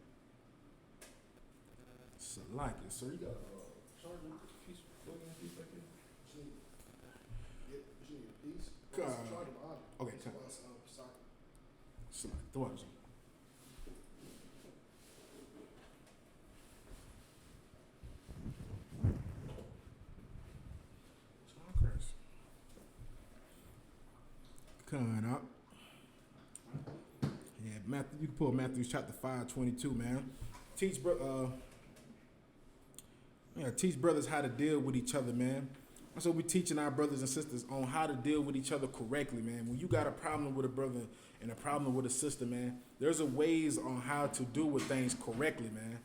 So like it, sir. You got a charger piece back here? Piece? Okay, come on. So like, throw it. Coming up. Yeah, Matthew, you can pull Matthew chapter 5:22, man. Teach brothers how to deal with each other, man. That's what we're teaching our brothers and sisters on how to deal with each other correctly, man. When you got a problem with a brother and a problem with a sister, man, there's a ways on how to do with things correctly, man.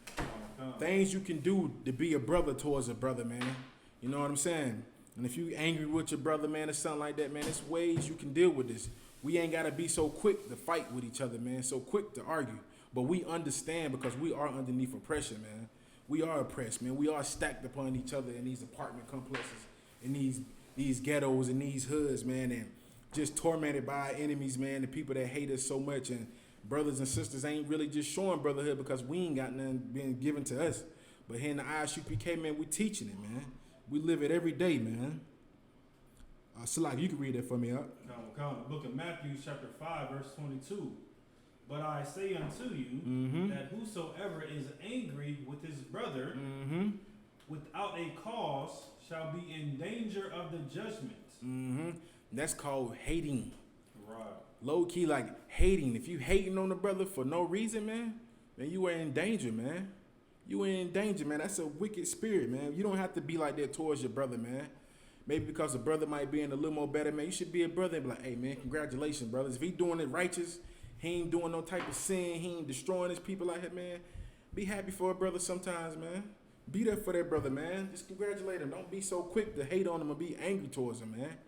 Things you can do to be a brother towards a brother, man. You know what I'm saying? And if you angry with your brother, man, or something like that, man, there's ways you can deal with this. We ain't got to be so quick to fight with each other, man, so quick to argue. But we understand because we are underneath oppression, man. We are oppressed, man. We are stacked upon each other in these apartment complexes, in these ghettos, and these hoods, man. And just tormented by our enemies, man, the people that hate us so much. And brothers and sisters ain't really just showing brotherhood because we ain't got nothing being given to us. But here in the I.S.U.P.K, man, we teaching it, man. We live it every day, man. Salak, you can read that for me, up. Come, the book of Matthew, chapter 5, verse 22. But I say unto you that whosoever is angry with his brother without a cause shall be in danger of the judgment. That's called hating. Right. Low key, like hating. If you hating on the brother for no reason, man, then you are in danger, man. You are in danger, man. That's a wicked spirit, man. You don't have to be like that towards your brother, man. Maybe because a brother might be in a little more better, man. You should be a brother and be like, hey, man, congratulations, brothers. If he doing it righteous, he ain't doing no type of sin. He ain't destroying his people out here, man. Be happy for a brother sometimes, man. Be there for that brother, man. Just congratulate him. Don't be so quick to hate on him or be angry towards him, man.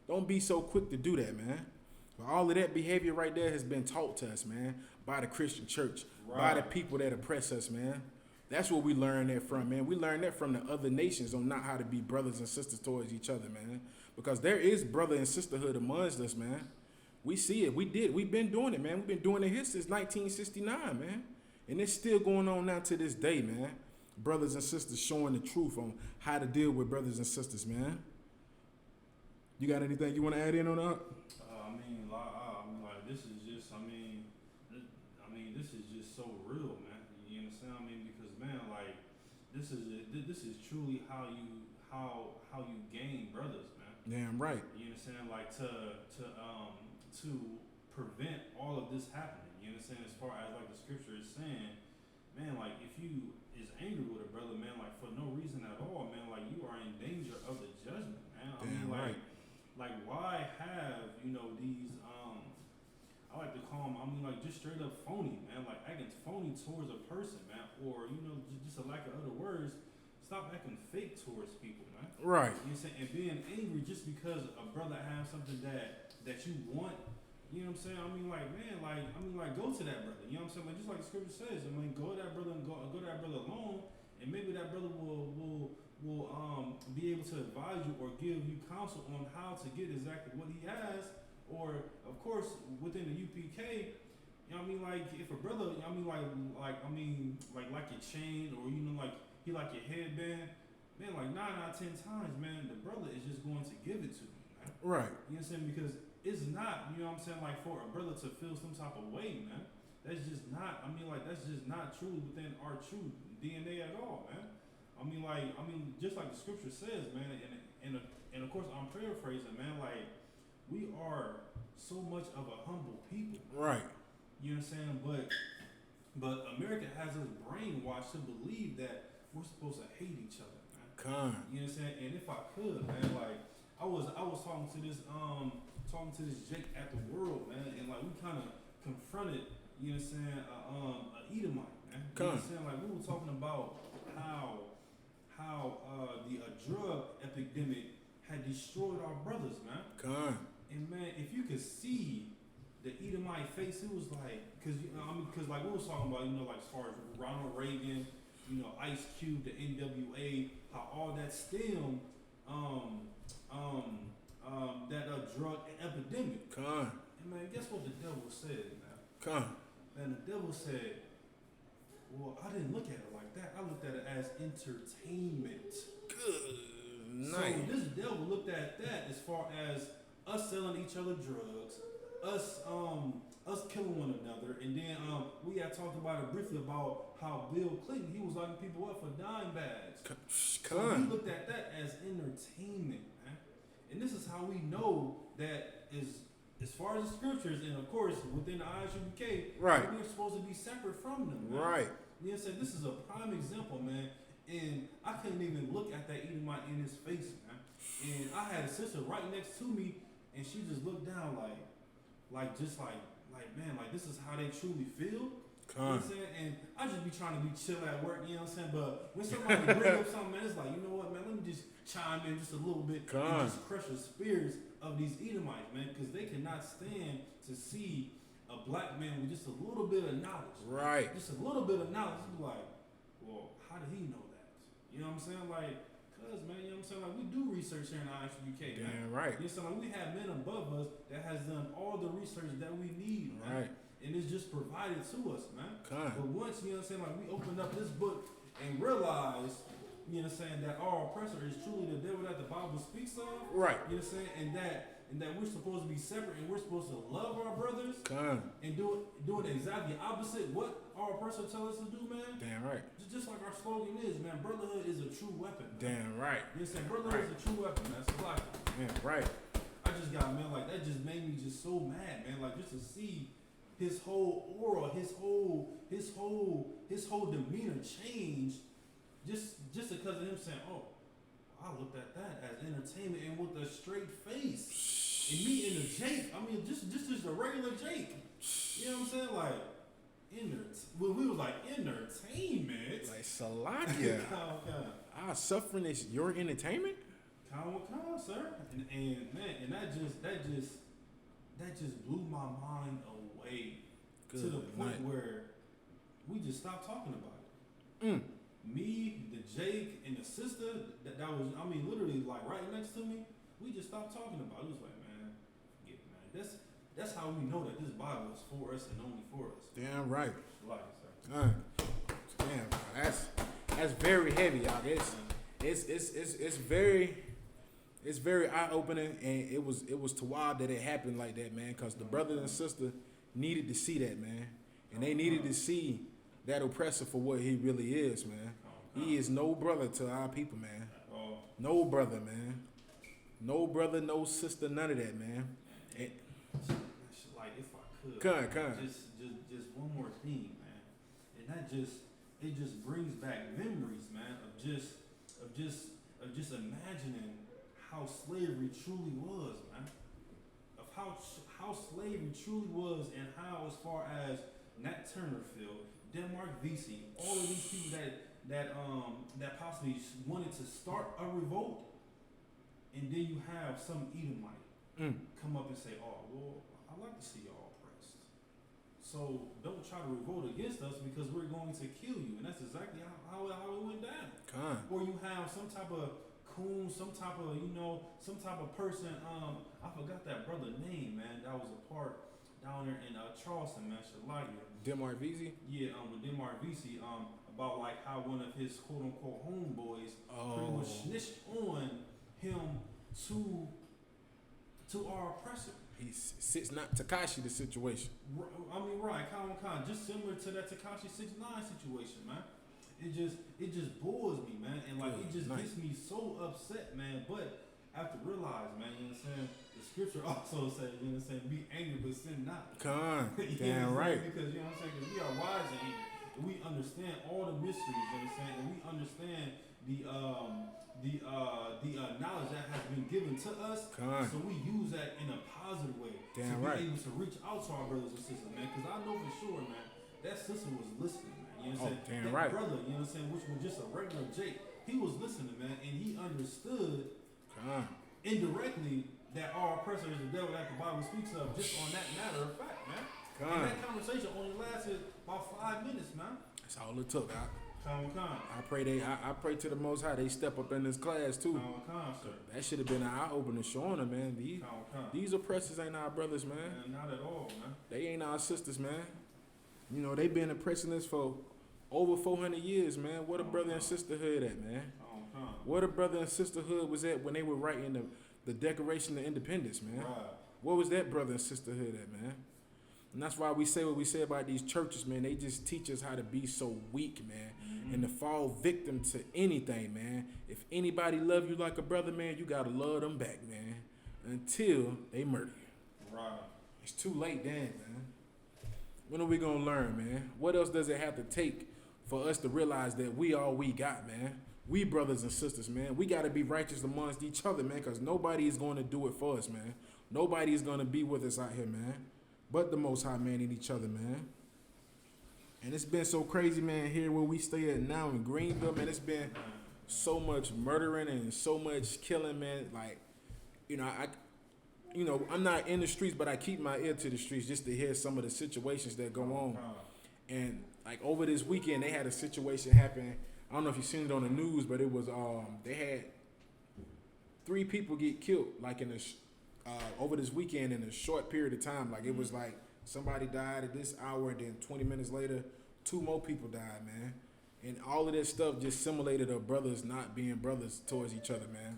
Don't be so quick to do that, man. But all of that behavior right there has been taught to us, man, by the Christian church, by the people that oppress us, man. That's where we learn that from, man. We learn that from the other nations on not how to be brothers and sisters towards each other, man. Because there is brother and sisterhood amongst us, man. We see it. We've been doing it, man. We've been doing it here since 1969, man. And it's still going on now to this day, man. Brothers and sisters showing the truth on how to deal with brothers and sisters, man. You got anything you want to add in on that? This is just, this is just so real, man. You understand? Because man, like, this is truly how you gain brothers, man. Damn right. You understand? Like to prevent all of this happening. You understand? As far as like the scripture is saying, man, like if you is angry with a brother, man, like for no reason at all, man, like you are in danger of the judgment, man. Like why have, these I like to call them, like just straight up phony, man, like acting phony towards a person, man, or just a lack of other words. Stop acting fake towards people, man. Right. You know what I'm saying? And being angry just because a brother has something that you want. You know what I'm saying? Go to that brother. You know what I'm saying? Like, just like the scripture says, go to that brother and go to that brother alone, and maybe that brother will be able to advise you or give you counsel on how to get exactly what he has. Or of course within the UPK, like if a brother, like your chain or like he like your headband, man, like 9 out of 10 times, man, the brother is just going to give it to you, man. Right. You know what I'm saying? Because it's not, like for a brother to feel some type of way, man. That's just not, that's just not truly within our true DNA at all, man. Just like the scripture says, man, and of course I'm paraphrasing, man, like we are so much of a humble people. Right. You know what I'm saying? But America has us brainwashed to believe that we're supposed to hate each other, man. You know what I'm saying? And if I could, man, like I was talking to this Jake at the World, man, and like we kind of confronted, you know what I'm saying, a Edomite, man. You know what I'm saying? Like we were talking about how the drug epidemic had destroyed our brothers, man. And man, if you could see the Edomite face, it was like, cause like we was talking about, like as far as Ronald Reagan, I.S.U.P.K, the NWA, how all that stemmed, that drug epidemic. And man, guess what the devil said, man? Man, the devil said, well, I didn't look at it like that. I looked at it as entertainment. Good night. So this devil looked at that as far as us selling each other drugs, us killing one another, and then we had talked about it briefly about how Bill Clinton, he was locking people up for dime bags. So we looked at that as entertainment, man. And this is how we know that is as far as the scriptures, and of course within the I.S.U.P.K, right, we're supposed to be separate from them, man. Right. You know what I'm saying? This is a prime example, man. And I couldn't even look at that Edomite in his face, man. And I had a sister right next to me, and she just looked down like man, like this is how they truly feel. You know what I'm saying? And I just be trying to be chill at work, you know what I'm saying? But when somebody bring up something, man, it's like, you know what, man, let me just chime in just a little bit and just crush the spirits of these Edomites, man, because they cannot stand to see a black man with just a little bit of knowledge. Right. Just a little bit of knowledge. It's like, well, how did he know that? You know what I'm saying? Like, Cause man, you know what I'm saying? Like we do research here in I.S.U.P.K, man. Damn right. You know what I'm saying? Like we have men above us that has done all the research that we need, man. Right. And it's just provided to us, man. Con. But once, you know what I'm saying, like we opened up this book and realized, you know what I'm saying, that our oppressor is truly the devil that the Bible speaks of. Right. You know what I'm saying? And that we're supposed to be separate and we're supposed to love our brothers. Con. And doing exactly opposite what our oppressor tell us to do, man. Damn right. Just like our slogan is, man, brotherhood is a true weapon, man. Damn right. You know what I'm saying? Brotherhood is a true weapon, man. So like, Damn right. I just got, man, like that just made me just so mad, man. Like just to see his whole aura, his whole demeanor change just because of him saying, oh, I looked at that as entertainment and with a straight face. And me in the Jake, I mean, just a regular Jake. You know what I'm saying? Like, we was like entertainment. Like Salakia. Our suffering is your entertainment? Con, sir. And man, and that just blew my mind away. Good to the point night. where we just stopped talking about it. Me, the Jake, and the sister that was, I mean, literally like right next to me, we just stopped talking about it. It was like, man, forget it, man. That's how we know that this Bible is for us and only for us. Damn right. Like, sir. Damn, that's very heavy, y'all. It's very eye opening, and it was Tawab that it happened like that, man. Cause the brother and sister needed to see that, man, and they needed to see that oppressor for what he really is, man. He is no brother to our people, man. No brother, man. No brother, no sister, none of that, man. Like if I could, Come. just one more thing, man, and it just brings back memories, man, of just imagining how slavery truly was, man. Of how slavery truly was, and how, as far as Nat Turner Field, Denmark Vesey, all of these people that possibly wanted to start a revolt, and then you have some Edomite come up and say, "Oh, well, I like to see y'all oppressed. So don't try to revolt against us because we're going to kill you." And that's exactly how it went down. Or you have some type of coon, some type of person. I forgot that brother name, man. That was a part down there in Charleston, man. Shalakia. Demar Vesey? Yeah, with Demar Vesey, about like how one of his quote unquote homeboys pretty much snitched on him to our oppressor. He sits not Takashi the situation. I mean, right, kind, just similar to that Tekashi 6ix9ine situation, man. It just bores me, man, and like it just gets me so upset, man. But I have to realize, man, you know what I'm saying? The scripture also says, you know what I'm saying, be angry but sin not. Damn right. Because, you know what I'm saying, because we are wise in here. We understand all the mysteries, you know what I'm saying, and we understand the knowledge that has been given to us. So we use that in a positive way. Damn to right. be able to reach out to our brothers and sisters, man. Because I know for sure, man, that sister was listening, man. You know what I'm saying? Damn that right. brother, you know what I'm saying, which was just a regular Jake, he was listening, man, and he understood indirectly that our oppressor is the devil that the Bible speaks of, just on that matter of fact, man. And that conversation only lasted about 5 minutes, man. That's all it took. I pray to the Most High they step up in this class too. Sir. That should have been an eye opener showing them, man. These oppressors ain't our brothers, man. Not at all, man. They ain't our sisters, man. You know, they been oppressing us for over 400 years, man. What a brother and sisterhood at, man. What a brother and sisterhood was at when they were writing the Declaration of Independence, man. Right. What was that brother and sisterhood at, man? And that's why we say what we say about these churches, man. They just teach us how to be so weak, man, and to fall victim to anything, man. If anybody love you like a brother, man, you gotta love them back, man, until they murder you. Right. It's too late then, man. When are we gonna learn, man? What else does it have to take for us to realize that we all we got, man? We brothers and sisters, man. We gotta be righteous amongst each other, man, because nobody is going to do it for us, man. Nobody is gonna be with us out here, man, but the Most High, man, and each other, man. And it's been so crazy, man, here where we stay at now in Greenville, man. It's been so much murdering and so much killing, man. Like, I'm not in the streets, but I keep my ear to the streets just to hear some of the situations that go on. And like over this weekend, they had a situation happen. I don't know if you seen it on the news, but it was they had 3 people get killed like in over this weekend in a short period of time. Like it was like somebody died at this hour, and then 20 minutes later, 2 more people died, man. And all of this stuff just simulated of brothers not being brothers towards each other, man.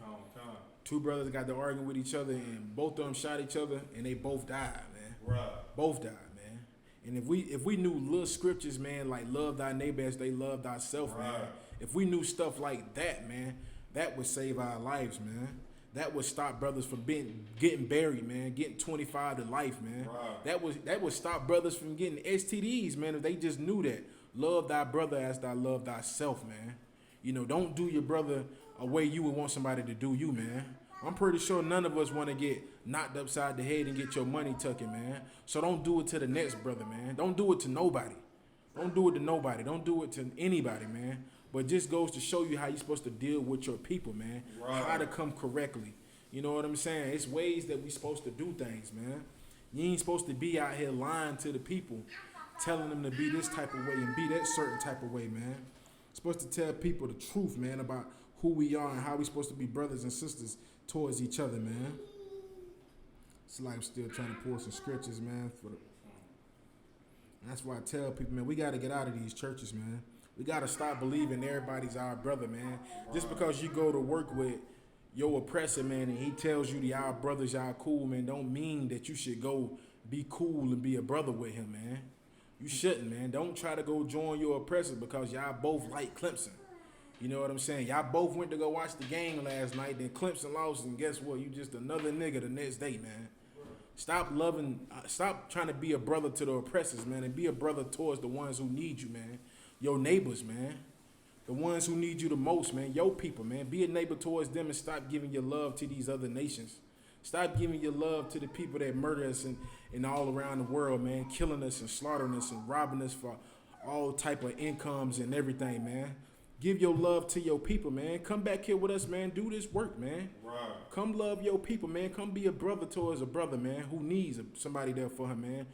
2 brothers got to arguing with each other, and both of them shot each other, and they both died, man. Right. Both died, man. And if we knew little scriptures, man, like love thy neighbor as they love thyself, man. If we knew stuff like that, man, that would save our lives, man. That would stop brothers from getting buried, man, getting 25 to life, man. Right. That would stop brothers from getting STDs, man, if they just knew that. Love thy brother as thou love thyself, man. You know, don't do your brother a way you would want somebody to do you, man. I'm pretty sure none of us want to get knocked upside the head and get your money tucking, man. So don't do it to the next brother, man. Don't do it to nobody. Don't do it to nobody. Don't do it to anybody, man. But just goes to show you how you're supposed to deal with your people, man. Right. How to come correctly. You know what I'm saying? It's ways that we supposed to do things, man. You ain't supposed to be out here lying to the people, telling them to be this type of way and be that certain type of way, man. You're supposed to tell people the truth, man, about who we are and how we supposed to be brothers and sisters towards each other, man. It's like I'm still trying to pull some scriptures, man. And that's why I tell people, man, we got to get out of these churches, man. We got to stop believing everybody's our brother, man. Just because you go to work with your oppressor, man, and he tells you the our brothers, y'all cool, man, don't mean that you should go be cool and be a brother with him, man. You shouldn't, man. Don't try to go join your oppressor because y'all both like Clemson. You know what I'm saying? Y'all both went to go watch the game last night, then Clemson lost, and guess what? You just another nigga the next day, man. Stop trying to be a brother to the oppressors, man, and be a brother towards the ones who need you, man. Your neighbors, man. The ones who need you the most, man. Your people, man. Be a neighbor towards them and stop giving your love to these other nations. Stop giving your love to the people that murder us and all around the world, man. Killing us and slaughtering us and robbing us for all type of incomes and everything, man. Give your love to your people, man. Come back here with us, man. Do this work, man. Right. Come love your people, man. Come be a brother towards a brother, man, who needs somebody there for him, man.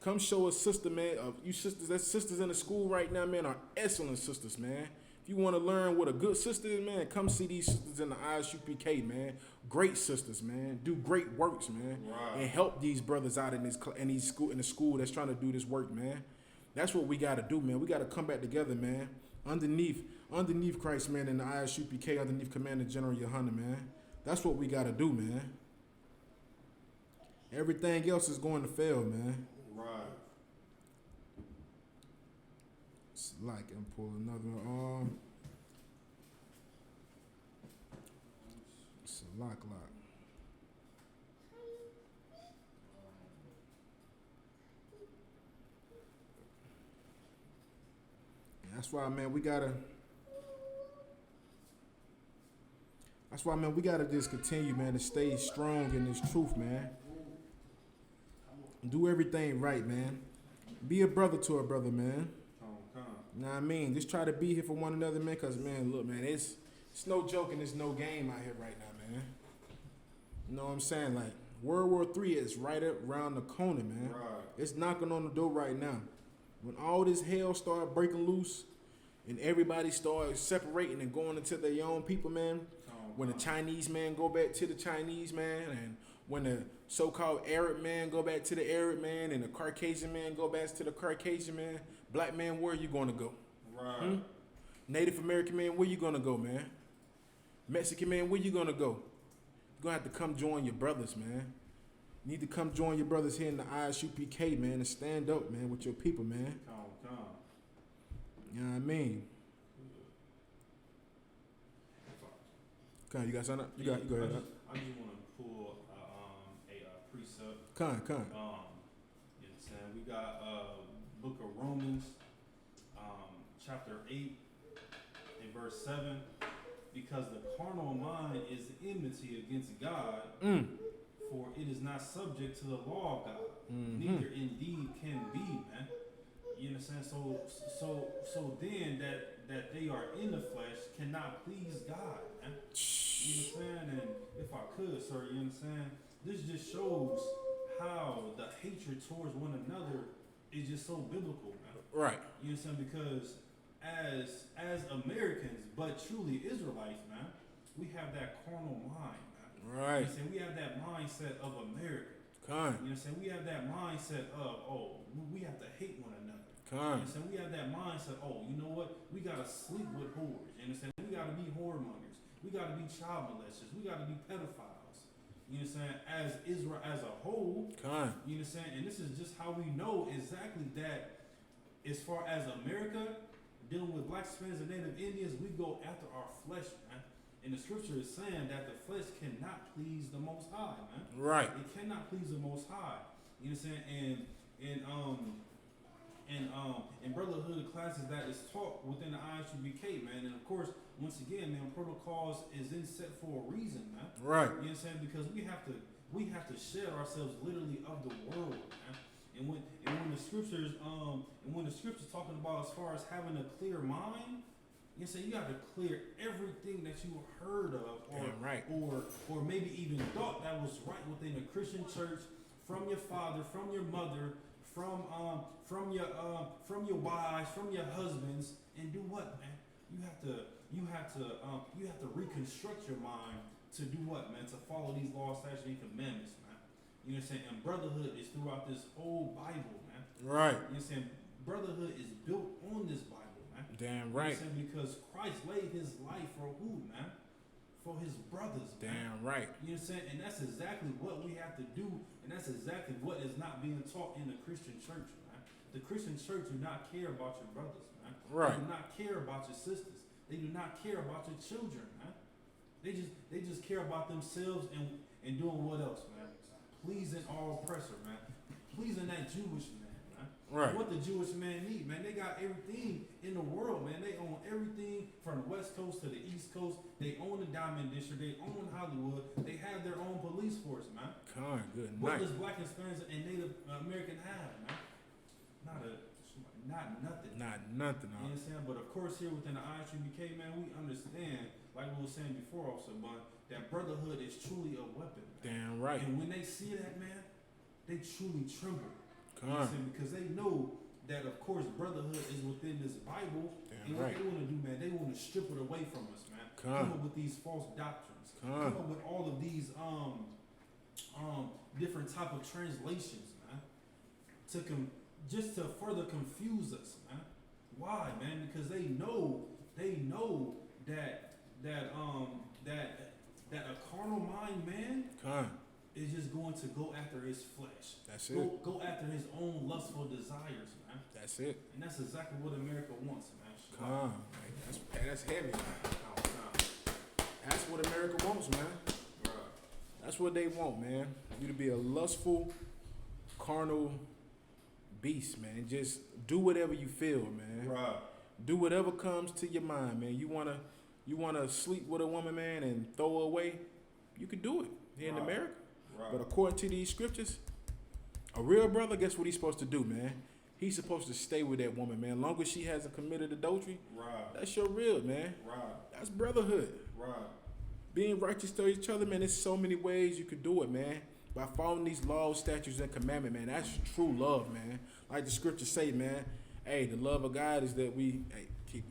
Come show a sister, man. You sisters, that sisters in the school right now, man, are excellent sisters, man. If you want to learn what a good sister is, man, come see these sisters in the I.S.U.P.K, man. Great sisters, man. Do great works, man. Right. And help these brothers out in the school that's trying to do this work, man. That's what we got to do, man. We got to come back together, man. Underneath Christ, man, in the I.S.U.P.K, underneath Commander General YAHANNA, man. That's what we got to do, man. Everything else is going to fail, man. Right. It's like I'm pulling another it's a lock. That's why, man, we gotta just continue, man, to stay strong in this truth, man. Do everything right, man. Be a brother to a brother, man. You know what I mean? Just try to be here for one another, man, because, man, look, man, it's no joke and it's no game out here right now, man. You know what I'm saying? Like, World War III is right up around the corner, man. Right. It's knocking on the door right now. When all this hell started breaking loose and everybody started separating and going into their own people, man, when the Chinese man go back to the Chinese man, and when the so-called Arab man go back to the Arab man, and the Caucasian man go back to the Caucasian man, black man, where you going to go? Right. Native American man, where you going to go, man? Mexican man, where you going to go? You're going to have to come join your brothers, man. You need to come join your brothers here in the I.S.U.P.K, man, and stand up, man, with your people, man. You know what I mean? Con, you got something? You go ahead. I just want to pull a precept. Con. You know what I'm saying? We got Book of Romans, chapter 8 and verse 7. Because the carnal mind is enmity against God, for it is not subject to the law of God, neither indeed can be, man. You understand? So then that they are in the flesh cannot please God, man. You understand? And if I could, sir, you understand? This just shows how the hatred towards one another is just so biblical, man. Right. You understand? Because as Americans, but truly Israelites, man, we have that carnal mind, man. Right. You know what I'm saying? We have that mindset of America. Con. You know what I'm saying? We have that mindset of, oh, we have to hate one another. Con. You know what I'm saying? We have that mindset, oh, you know what? We gotta sleep with whores. You know what I'm saying? We gotta be whoremongers. We gotta be child molesters. We gotta be pedophiles. You know what I'm saying? As Israel as a whole, Con. you know what I'm saying? And this is just how we know exactly that as far as America, dealing with blacks, Hispanics, and Native Indians, we go after our flesh, man. And the scripture is saying that the flesh cannot please the Most High, man. Right. It cannot please the Most High. You know what I'm saying? And brotherhood classes that is taught within the I.S.U.P.K, man. And of course, once again, man, protocols is in set for a reason, man. Right. You know what I'm saying? Because we have to shed ourselves literally of the world, man. And when the scriptures talking about as far as having a clear mind, you know what I'm saying, you have to clear everything that you heard of or maybe even thought that was right within a Christian church, from your father, from your mother, from your wives, from your husbands, and do what, man? You have to reconstruct your mind to do what, man? To follow these laws, statutes, and commandments, man. You know what I'm saying? And brotherhood is throughout this whole Bible, man. Right. You know what I'm saying? Brotherhood is built on this Bible, man. Damn right. You know what I'm saying? Because Christ laid his life for who, man? For his brothers, man. Damn right. You know what I'm saying? And that's exactly what we have to do, and that's exactly what is not being taught in the Christian church, man. The Christian church do not care about your brothers, man. Right. They do not care about your sisters. They do not care about your children, man. They just care about themselves and doing what else, man? Pleasing our oppressor, man. Pleasing that Jewish man, man. Right. What the Jewish man need, man? They got everything in the world, man. They own everything from the West Coast to the East Coast. They own the Diamond District. They own Hollywood. They have their own police force, man. Con, good What night. does Black, Hispanics, and Native American have, man? Not nothing. Not nothing. You know what I'm saying? But of course, here within the I.S.U.P.K, man, we understand, like we were saying before, also, but that brotherhood is truly a weapon. Man. Damn right. And when they see that, man, they truly tremble. You know Con. what I'm saying? Because they know that, of course, brotherhood is within this Bible. Damn And what right. they want to do, man, they want to strip it away from us, man. Con. Come up with these false doctrines. Con. Come up with all of these different type of translations, man. Just to further confuse us, man. Why, man? Because they know that a carnal mind, man, Con. is just going to go after his flesh. That's it. Go after his own lustful desires, man. That's it. And that's exactly what America wants, man. Con. That's heavy. That's what America wants, man. Right. That's what they want, man. You to be a lustful, carnal beast, man. Just do whatever you feel, man. Right. Do whatever comes to your mind, man. You wanna sleep with a woman, man, and throw her away. You can do it here in Right. America. Right. But according to these scriptures, a real brother, guess what he's supposed to do, man? He's supposed to stay with that woman, man. Long as she hasn't committed adultery, Right. that's your real, man. Right. That's brotherhood. Right. Being righteous to each other, man, there's so many ways you could do it, man. By following these laws, statutes, and commandments, man. That's true love, man. Like the scriptures say, man. Hey, the love of God is that we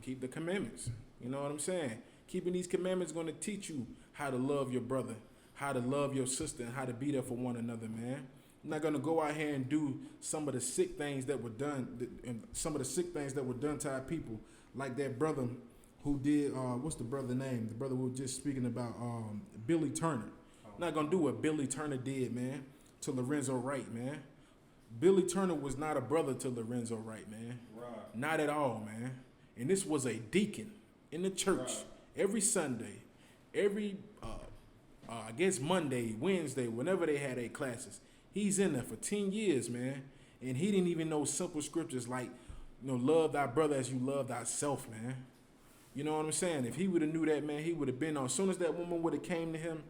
keep the commandments. You know what I'm saying? Keeping these commandments is going to teach you how to love your brother, how to love your sister, and how to be there for one another, man. I'm not going to go out here and do some of the sick things that were done, to our people, like that brother who did, what's the brother name? The brother we were just speaking about, Billy Turner. I'm not going to do what Billy Turner did, man, to Lorenzo Wright, man. Billy Turner was not a brother to Lorenzo Wright, man. Right. Not at all, man. And this was a deacon in the church Right. every Sunday, every, I guess Monday, Wednesday, whenever they had their classes. He's in there for 10 years, man. And he didn't even know simple scriptures like, love thy brother as you love thyself, man. You know what I'm saying? If he would have knew that, man, he would have been on. As soon as that woman would have came to him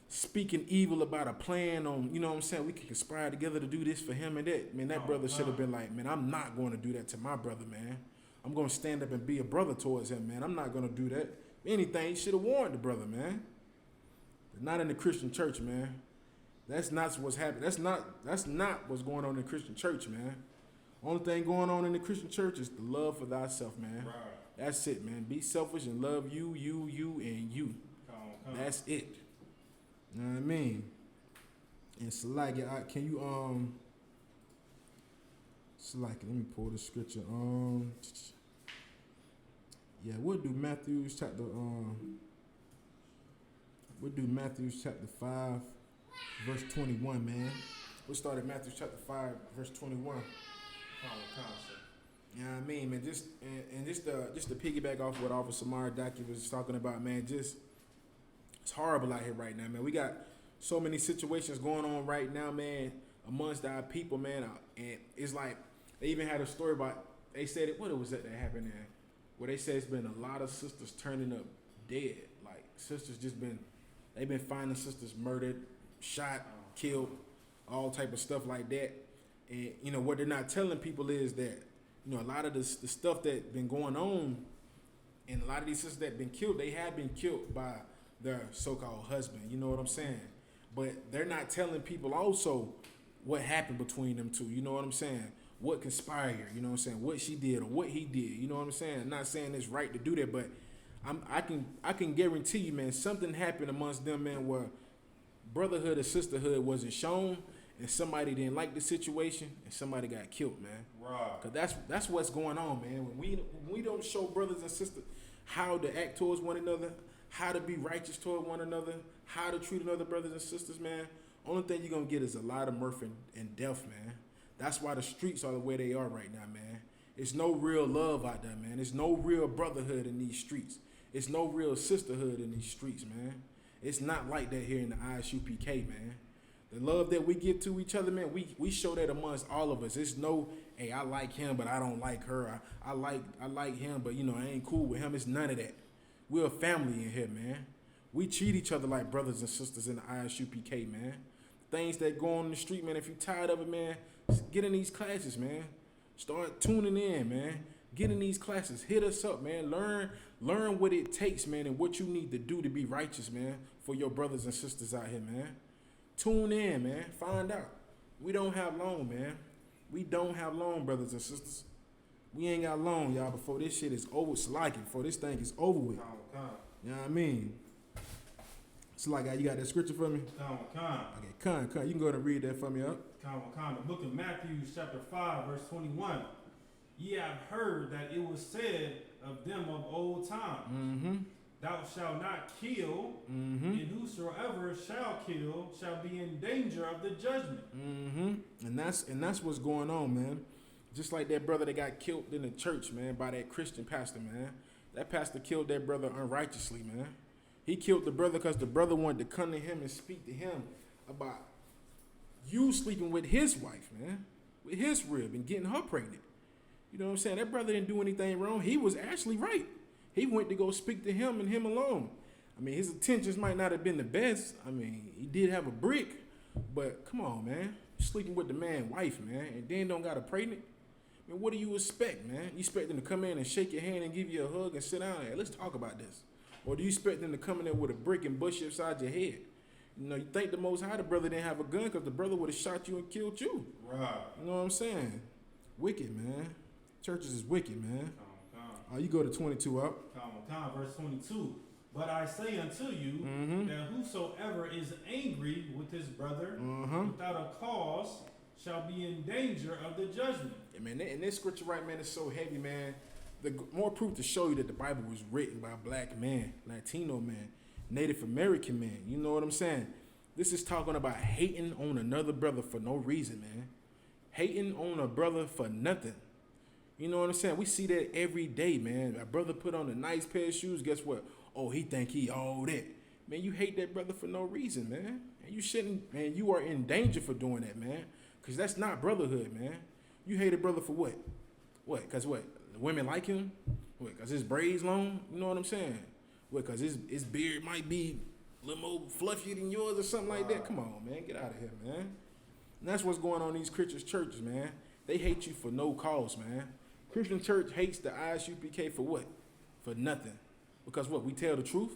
speaking evil about a plan on, you know what I'm saying, we can conspire together to do this for him and that, man, that brother should have been like, man, I'm not going to do that to my brother, man. I'm going to stand up and be a brother towards him, man. I'm not going to do that. If anything, he should have warned the brother, man. But not in the Christian church, man. That's not what's happening. That's not what's going on in the Christian church, man. Only thing going on in the Christian church is the love for thyself, man. Right. That's it, man. Be selfish and love you, and you. Come. That's it. You know what I mean? And Salaki, can you Salaki, let me pull the scripture. Yeah, we'll do Matthew's chapter 5, verse 21, man. We'll start at Matthew chapter 5, verse 21. You know what I mean, man? Just to piggyback off what Officer Maradaki was talking about, man, it's horrible out here right now, man. We got so many situations going on right now, man, amongst our people, man. And it's like, they even had a story about, they said what was that happened there? Where they said it's been a lot of sisters turning up dead. Like, sisters they've been finding sisters murdered, shot, killed, all type of stuff like that. And, you know, what they're not telling people is that, you know, a lot of the stuff that been going on, and a lot of these sisters that been killed, they have been killed by their so-called husband. You know what I'm saying? But they're not telling people also what happened between them two. You know what I'm saying? What conspired, you know what I'm saying? What she did or what he did. You know what I'm saying? I'm not saying it's right to do that, but I can guarantee you, man, something happened amongst them, man, where brotherhood or sisterhood wasn't shown, and somebody didn't like the situation, and somebody got killed, man. Right. Cause that's what's going on, man. When we don't show brothers and sisters how to act towards one another, how to be righteous toward one another, how to treat another brothers and sisters, man. Only thing you're gonna get is a lot of murder and death, man. That's why the streets are the way they are right now, man. It's no real love out there, man. There's no real brotherhood in these streets. It's no real sisterhood in these streets, man. It's not like that here in the I.S.U.P.K, man. The love that we give to each other, man, we show that amongst all of us. It's no, hey, I like him, but I don't like her. I like him, but, you know, I ain't cool with him. It's none of that. We're a family in here, man. We treat each other like brothers and sisters in the I.S.U.P.K, man. Things that go on in the street, man, if you're tired of it, man, get in these classes, man. Start tuning in, man. Get in these classes. Hit us up, man. Learn what it takes, man, and what you need to do to be righteous, man, for your brothers and sisters out here, man. Tune in, man. Find out. We don't have long, man. We don't have long, brothers and sisters. We ain't got long, y'all, before this shit is over. It's like it, before this thing is over with. You know what I mean? It's like, you got that scripture for me? Okay, Con. You can go ahead and read that for me, up. The book of Matthew, chapter 5, verse 21. Ye have heard that it was said of them of old time, thou shalt not kill, and whosoever shall kill shall be in danger of the judgment. And that's what's going on, man. Just like that brother that got killed in the church, man, by that Christian pastor, man. That pastor killed that brother unrighteously, man. He killed the brother because the brother wanted to come to him and speak to him about you sleeping with his wife, man, with his rib and getting her pregnant. You know what I'm saying? That brother didn't do anything wrong. He was actually right. He went to go speak to him and him alone. I mean, his intentions might not have been the best. I mean, he did have a brick, but come on, man. Sleeping with the man's wife, man, and then don't got her pregnant. I mean, what do you expect, man? You expect them to come in and shake your hand and give you a hug and sit down there? Let's talk about this. Or do you expect them to come in there with a brick and bush you upside your head? You know, you think the Most High, the brother didn't have a gun because the brother would have shot you and killed you. Right. You know what I'm saying? Wicked, man. Churches is wicked, man. You go to 22 up. Verse 22. But I say unto you that whosoever is angry with his brother without a cause shall be in danger of the judgment. Yeah, man, and this scripture right, man, is so heavy, man. The more proof to show you that the Bible was written by a black man, Latino man, Native American man. You know what I'm saying? This is talking about hating on another brother for no reason, man. Hating on a brother for nothing. You know what I'm saying? We see that every day, man. A brother put on a nice pair of shoes. Guess what? Oh, he think he all that. Man, you hate that brother for no reason, man. And you shouldn't, man. You are in danger for doing that, man. Because that's not brotherhood, man. You hate a brother for what? What? Because what? The women like him? What? Because his braids long? You know what I'm saying? What? Because his beard might be a little more fluffier than yours or something like that? Come on, man. Get out of here, man. And that's what's going on in these Christian churches, man. They hate you for no cause, man. Christian church hates the I.S.U.P.K for what? For nothing. Because what? We tell the truth?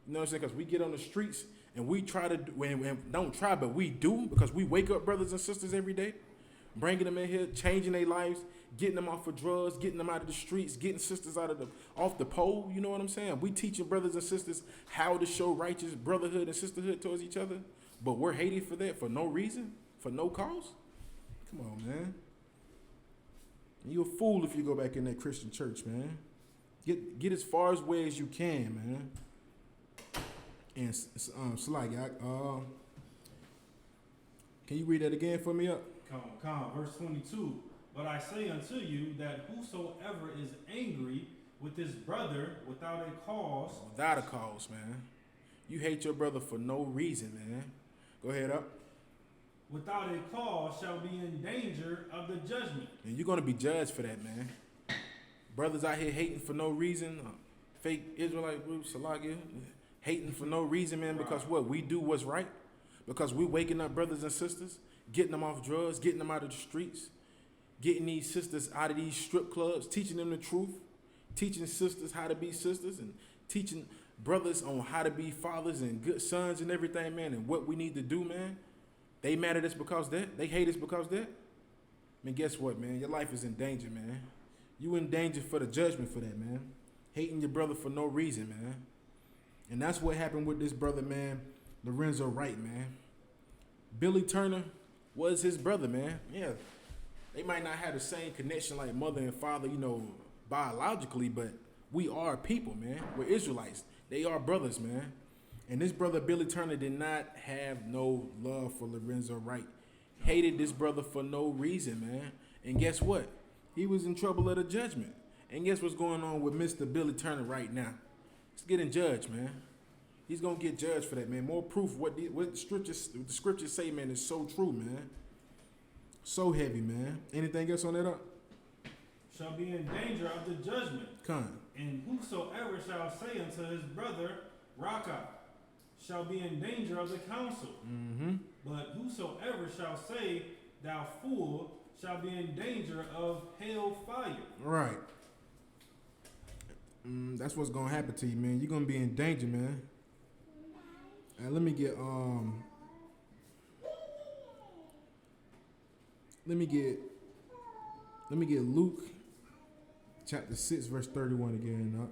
You know what I'm saying? Because we get on the streets and we try to, don't try, but we do, because we wake up brothers and sisters every day. bringing them in here, changing their lives, getting them off of drugs, getting them out of the streets, getting sisters off the pole. You know what I'm saying? We teaching brothers and sisters how to show righteous brotherhood and sisterhood towards each other, but we're hated for that for no reason, for no cause. Come on, man. You're a fool if you go back in that Christian church, man. Get as far away as you can, man. And can you read that again for me up? Come, verse 22. But I say unto you that whosoever is angry with his brother without a cause. Without a cause, man. You hate your brother for no reason, man. Go ahead up. Without a cause shall be in danger of the judgment. And you're going to be judged for that, man. Brothers out here hating for no reason. Fake Israelite groups, hating for no reason, man, because what? We do what's right. Because we're waking up brothers and sisters, getting them off drugs, getting them out of the streets, getting these sisters out of these strip clubs, teaching them the truth, teaching sisters how to be sisters, and teaching brothers on how to be fathers and good sons and everything, man, and what we need to do, man. They mad at us because that. They hate us because that. I mean, guess what, man? Your life is in danger, man. You in danger for the judgment for that, man. Hating your brother for no reason, man. And that's what happened with this brother, man, Lorenzo Wright, man. Billy Turner was his brother, man. Yeah. They might not have the same connection like mother and father, biologically, but we are people, man. We're Israelites. They are brothers, man. And this brother, Billy Turner, did not have no love for Lorenzo Wright. Hated this brother for no reason, man. And guess what? He was in trouble of the judgment. And guess what's going on with Mr. Billy Turner right now? He's getting judged, man. He's going to get judged for that, man. More proof what the scriptures say, man, is so true, man. So heavy, man. Anything else on that up? Shall be in danger of the judgment. Come. And whosoever shall say unto his brother, Raka, shall be in danger of the council. Mm-hmm. But whosoever shall say, thou fool, shall be in danger of hell fire. Right. That's what's gonna happen to you, man. You're gonna be in danger, man. And let me get Luke chapter 6 verse 31 again.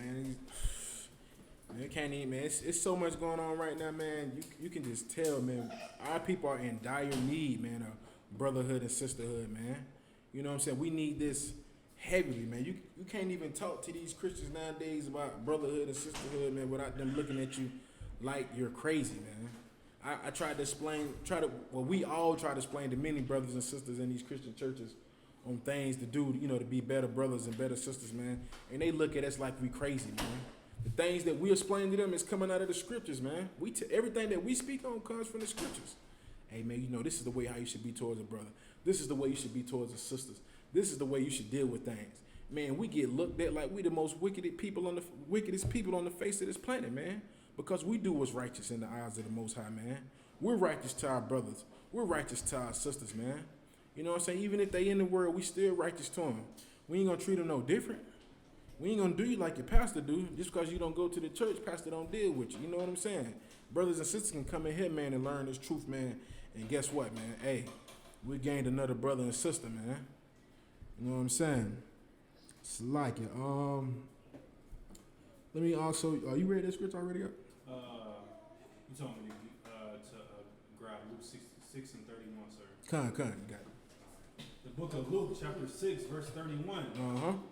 Man, can't even, man. It's so much going on right now, man. You can just tell, man. Our people are in dire need, man, of brotherhood and sisterhood, man. You know what I'm saying? We need this heavily, man. You can't even talk to these Christians nowadays about brotherhood and sisterhood, man, without them looking at you like you're crazy, man. I tried to explain, we all try to explain to many brothers and sisters in these Christian churches on things to do, to be better brothers and better sisters, man. And they look at us like we crazy, man. The things that we explain to them is coming out of the scriptures, man. Everything that we speak on comes from the scriptures. Hey, man, this is the way how you should be towards a brother. This is the way you should be towards the sisters. This is the way you should deal with things. Man, we get looked at like we the most wickedest people on the face of this planet, man. Because we do what's righteous in the eyes of the Most High, man. We're righteous to our brothers. We're righteous to our sisters, man. You know what I'm saying? Even if they in the world, we still righteous to them. We ain't gonna treat them no different. We ain't gonna do you like your pastor do. Just because you don't go to the church, pastor don't deal with you. You know what I'm saying? Brothers and sisters can come in here, man, and learn this truth, man. And guess what, man? Hey, we gained another brother and sister, man. You know what I'm saying? It's like it. Let me also. You read that scripture already up? You told me to grab Luke 6 and 31, sir. Come, you got it. The book of Luke, chapter 6, verse 31.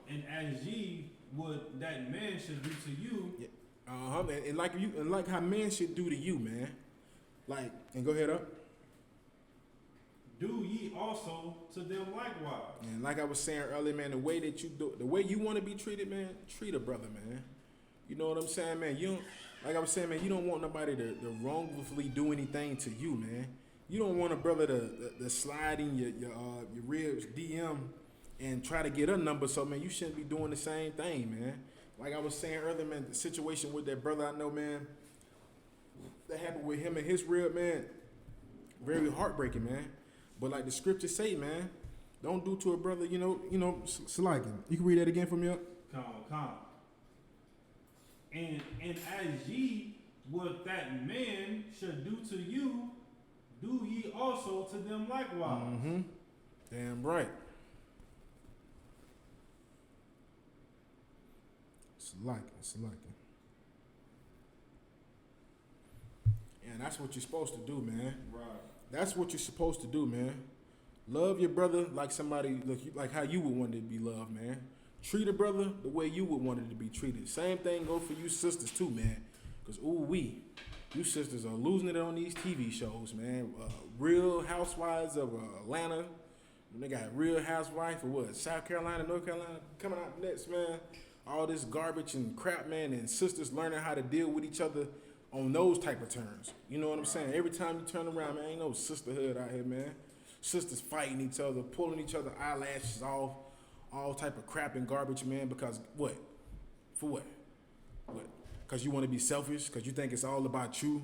And as ye would that man should do to you. Yeah. And like how men should do to you, man. And go ahead up. Do ye also to them likewise. And like I was saying earlier, man, the way that you do, the way you want to be treated, man, treat a brother, man. You know what I'm saying, man? Like I was saying, man, you don't want nobody to wrongfully do anything to you, man. You don't want a brother to slide in your ribs DM and try to get a number. So, man, you shouldn't be doing the same thing, man. Like I was saying earlier, man, the situation with that brother I know, man, that happened with him and his rib, man, very heartbreaking, man. But like the scriptures say, man, don't do to a brother, Salakia. You can read that again for me up? Come. And as ye what that man should do to you, do ye also to them likewise. Mm-hmm. Damn right. It's like it. And that's what you're supposed to do, man. Right. That's what you're supposed to do, man. Love your brother like somebody, like how you would want it to be loved, man. Treat a brother the way you would want it to be treated. Same thing go for you sisters too, man. Because, you sisters are losing it on these TV shows, man. Real Housewives of Atlanta. They got Real Housewife of what? South Carolina, North Carolina coming out next, man. All this garbage and crap, man. And sisters learning how to deal with each other on those type of terms. You know what I'm saying? Every time you turn around, man, ain't no sisterhood out here, man. Sisters fighting each other, pulling each other eyelashes off, all type of crap and garbage, man. Because what? For what? What? Because you want to be selfish? Because you think it's all about you?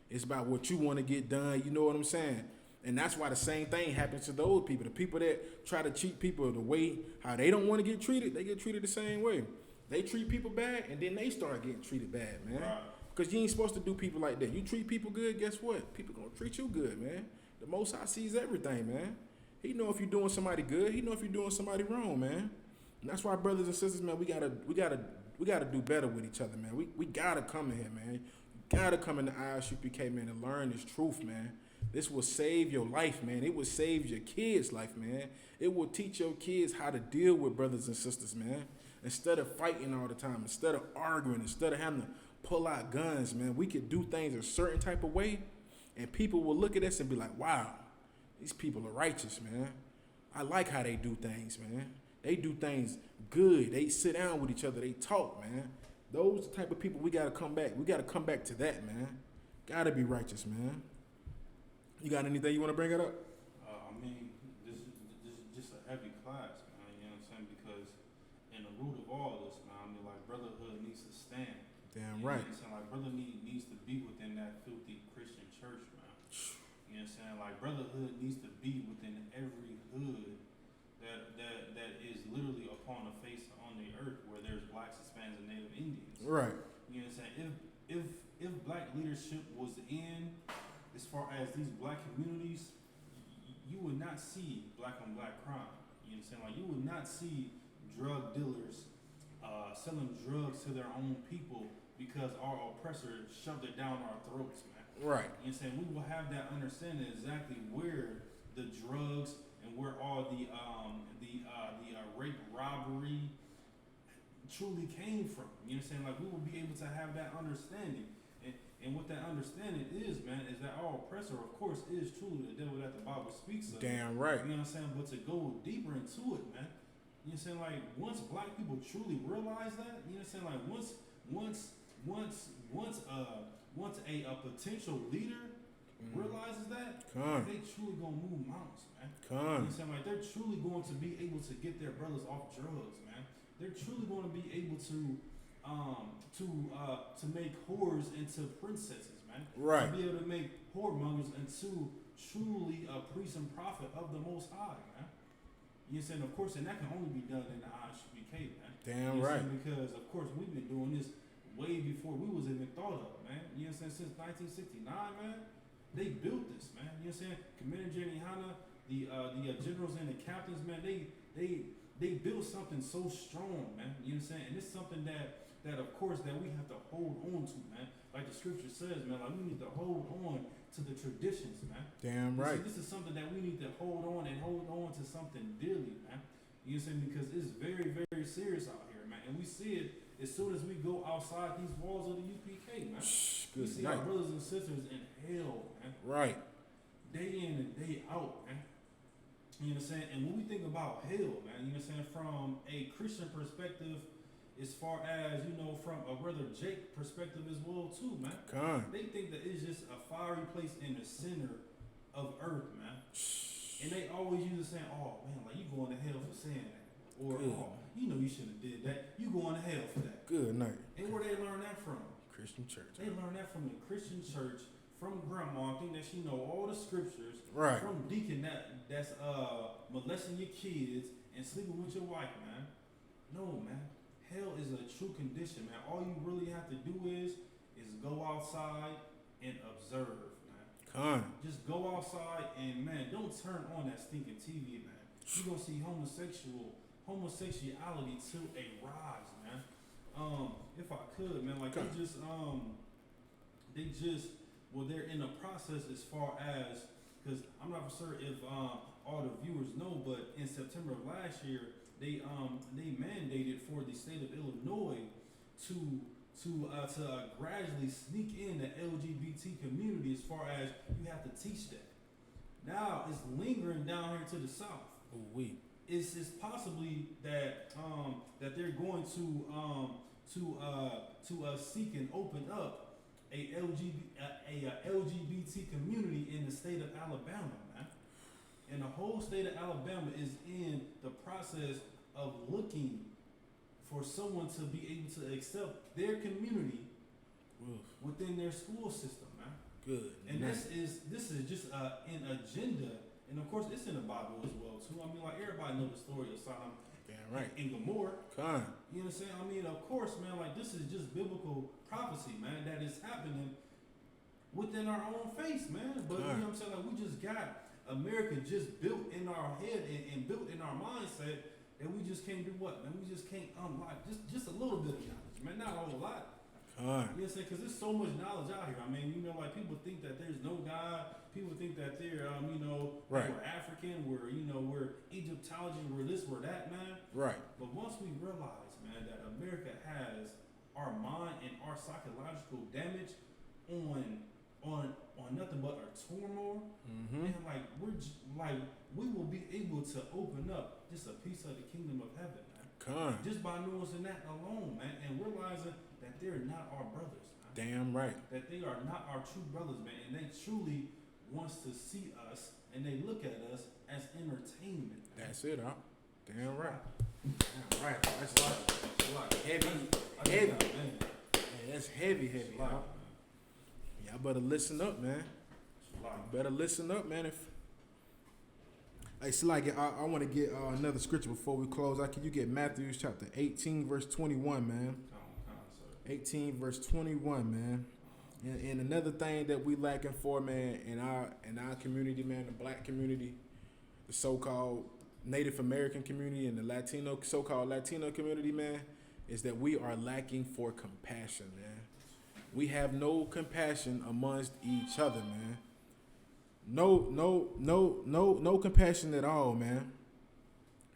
It's about what you want to get done. You know what I'm saying? And that's why the same thing happens to those people. The people that try to treat people the way how they don't want to get treated, they get treated the same way. They treat people bad, and then they start getting treated bad, man. Right. Because you ain't supposed to do people like that. You treat people good, guess what? People gonna treat you good, man. The Most High sees everything, man. He know if you're doing somebody good. He know if you're doing somebody wrong, man. And that's why, brothers and sisters, man, we gotta do better with each other, man. We gotta come in here, man. You gotta come into I.S.U.P.K, man, and learn this truth, man. This will save your life, man. It will save your kids' life, man. It will teach your kids how to deal with brothers and sisters, man. Instead of fighting all the time, instead of arguing, instead of having to pull out guns, man, we could do things a certain type of way, and people will look at us and be like, wow, these people are righteous, man. I like how they do things, man. They do things good. They sit down with each other. They talk, man. Those are the type of people we got to come back. We got to come back to that, man. Got to be righteous, man. You got anything you want to bring it up? I mean, this is just a heavy class, man. You know what I'm saying? Because in the root of all this, man, I mean, like, brotherhood needs to stand. Damn You right. know what I'm saying? Like, brother needs to be within that filthy Christian church, man. You know what I'm saying? Like, brotherhood needs to be within every hood that is literally upon the face on the earth where there's blacks, Hispanics, and Native Indians. Right. You know what I'm saying? If black leadership was in, as far as these black communities, you would not see black on black crime. You know what I'm saying? Like, you would not see drug dealers selling drugs to their own people because our oppressor shoved it down our throats, man. Right. You know what I'm saying? We will have that understanding exactly where the drugs and where all the rape, robbery truly came from. You know what I'm saying? Like, we will be able to have that understanding. And what that understanding is, man, is that our oppressor, of course, is truly the devil that the Bible speaks of. Damn right. You know what I'm saying? But to go deeper into it, man, you know what I'm saying? Like, once black people truly realize that, you know what I'm saying? Like, once a potential leader realizes that, they truly gonna move mountains, man. You know what I'm saying? Like, they're truly going to be able to get their brothers off drugs, man. They're truly going to be able to make whores into princesses, man. Right. To be able to make whoremongers into truly a priest and prophet of the Most High, man. You know what I'm saying? Of course, and that can only be done in the I.S.U.P.K, man. Damn you know right. Because, of course, we've been doing this way before we was even thought of, man. You know what I'm saying? Since 1969, man. They built this, man. You know what I'm saying? Commander YAHANNA, the generals and the captains, man, they built something so strong, man. You know what I'm saying? And it's something that of course that we have to hold on to, man. Like the scripture says, man, like, we need to hold on to the traditions, man. Damn right. This is something that we need to hold on to something dearly, man. You know what I'm saying? Because it's very, very serious out here, man. And we see it as soon as we go outside these walls of the UPK, man. We see our brothers and sisters in hell, man. Right. Day in and day out, man. You know what I'm saying? And when we think about hell, man, you know what I'm saying, from a Christian perspective, as far as, you know, from a Brother Jake perspective as well, too, man. They think that it's just a fiery place in the center of earth, man. And they always use it saying, oh, man, like, you going to hell for saying that. Or, oh, you know you shouldn't have did that. You going to hell for that. Good night. And where they learn that from? Christian church. They learn that from the Christian church, from grandma, think that she know all the scriptures. Right. From deacon that's molesting your kids and sleeping with your wife, man. No, man. hell is a true condition, man. All you really have to do is go outside and observe, man. Just go outside and, man, don't turn on that stinking TV, man. You're gonna see homosexuality to a rise, man. If I could, man, like they're in the process as far as, because I'm not for sure if all the viewers know, but in September of last year, they mandated for the state of Illinois to gradually sneak in the LGBT community as far as you have to teach that. Now it's lingering down here to the south. It's possibly that that they're going to seek and open up a LGBT community in the state of Alabama, man. And the whole state of Alabama is in the process of looking for someone to be able to accept their community within their school system, man. Good. And this is just an agenda, and of course it's in the Bible as well too. I mean, like, everybody knows the story of Sodom and Gomorrah. You know what I'm saying? I mean, of course, man, like, this is just biblical prophecy, man, that is happening within our own face, man. But you know what I'm saying? Like, we just got America just built in our head and built in our mindset that we just can't do what, man? We just can't unlock just a little bit of knowledge, man, not a whole lot. You know what I'm saying? Because there's so much knowledge out here. I mean, you know, like, people think that there's no God. People think that they're, we're African, we're Egyptology, we're this, we're that, man. Right. But once we realize, man, that America has our mind and our psychological damage on nothing but our turmoil, and we will be able to open up just a piece of the kingdom of heaven, man. Just by noticing that alone, man, and realizing that they're not our brothers, man. Damn right. That they are not our true brothers, man, and they truly wants to see us and they look at us as entertainment, man. That's it, huh? Damn right. Damn right. That's like heavy. Man, that's heavy, huh? Y'all better listen up, man. Better listen up, man. Hey, Sly, I want to get another scripture before we close. Can you get Matthew chapter 18, verse 21, man? 18, verse 21, man. And another thing that we lacking for, man, in our community, man, the black community, the so-called Native American community, and the so-called Latino community, man, is that we are lacking for compassion, man. We have no compassion amongst each other, man. No compassion at all, man.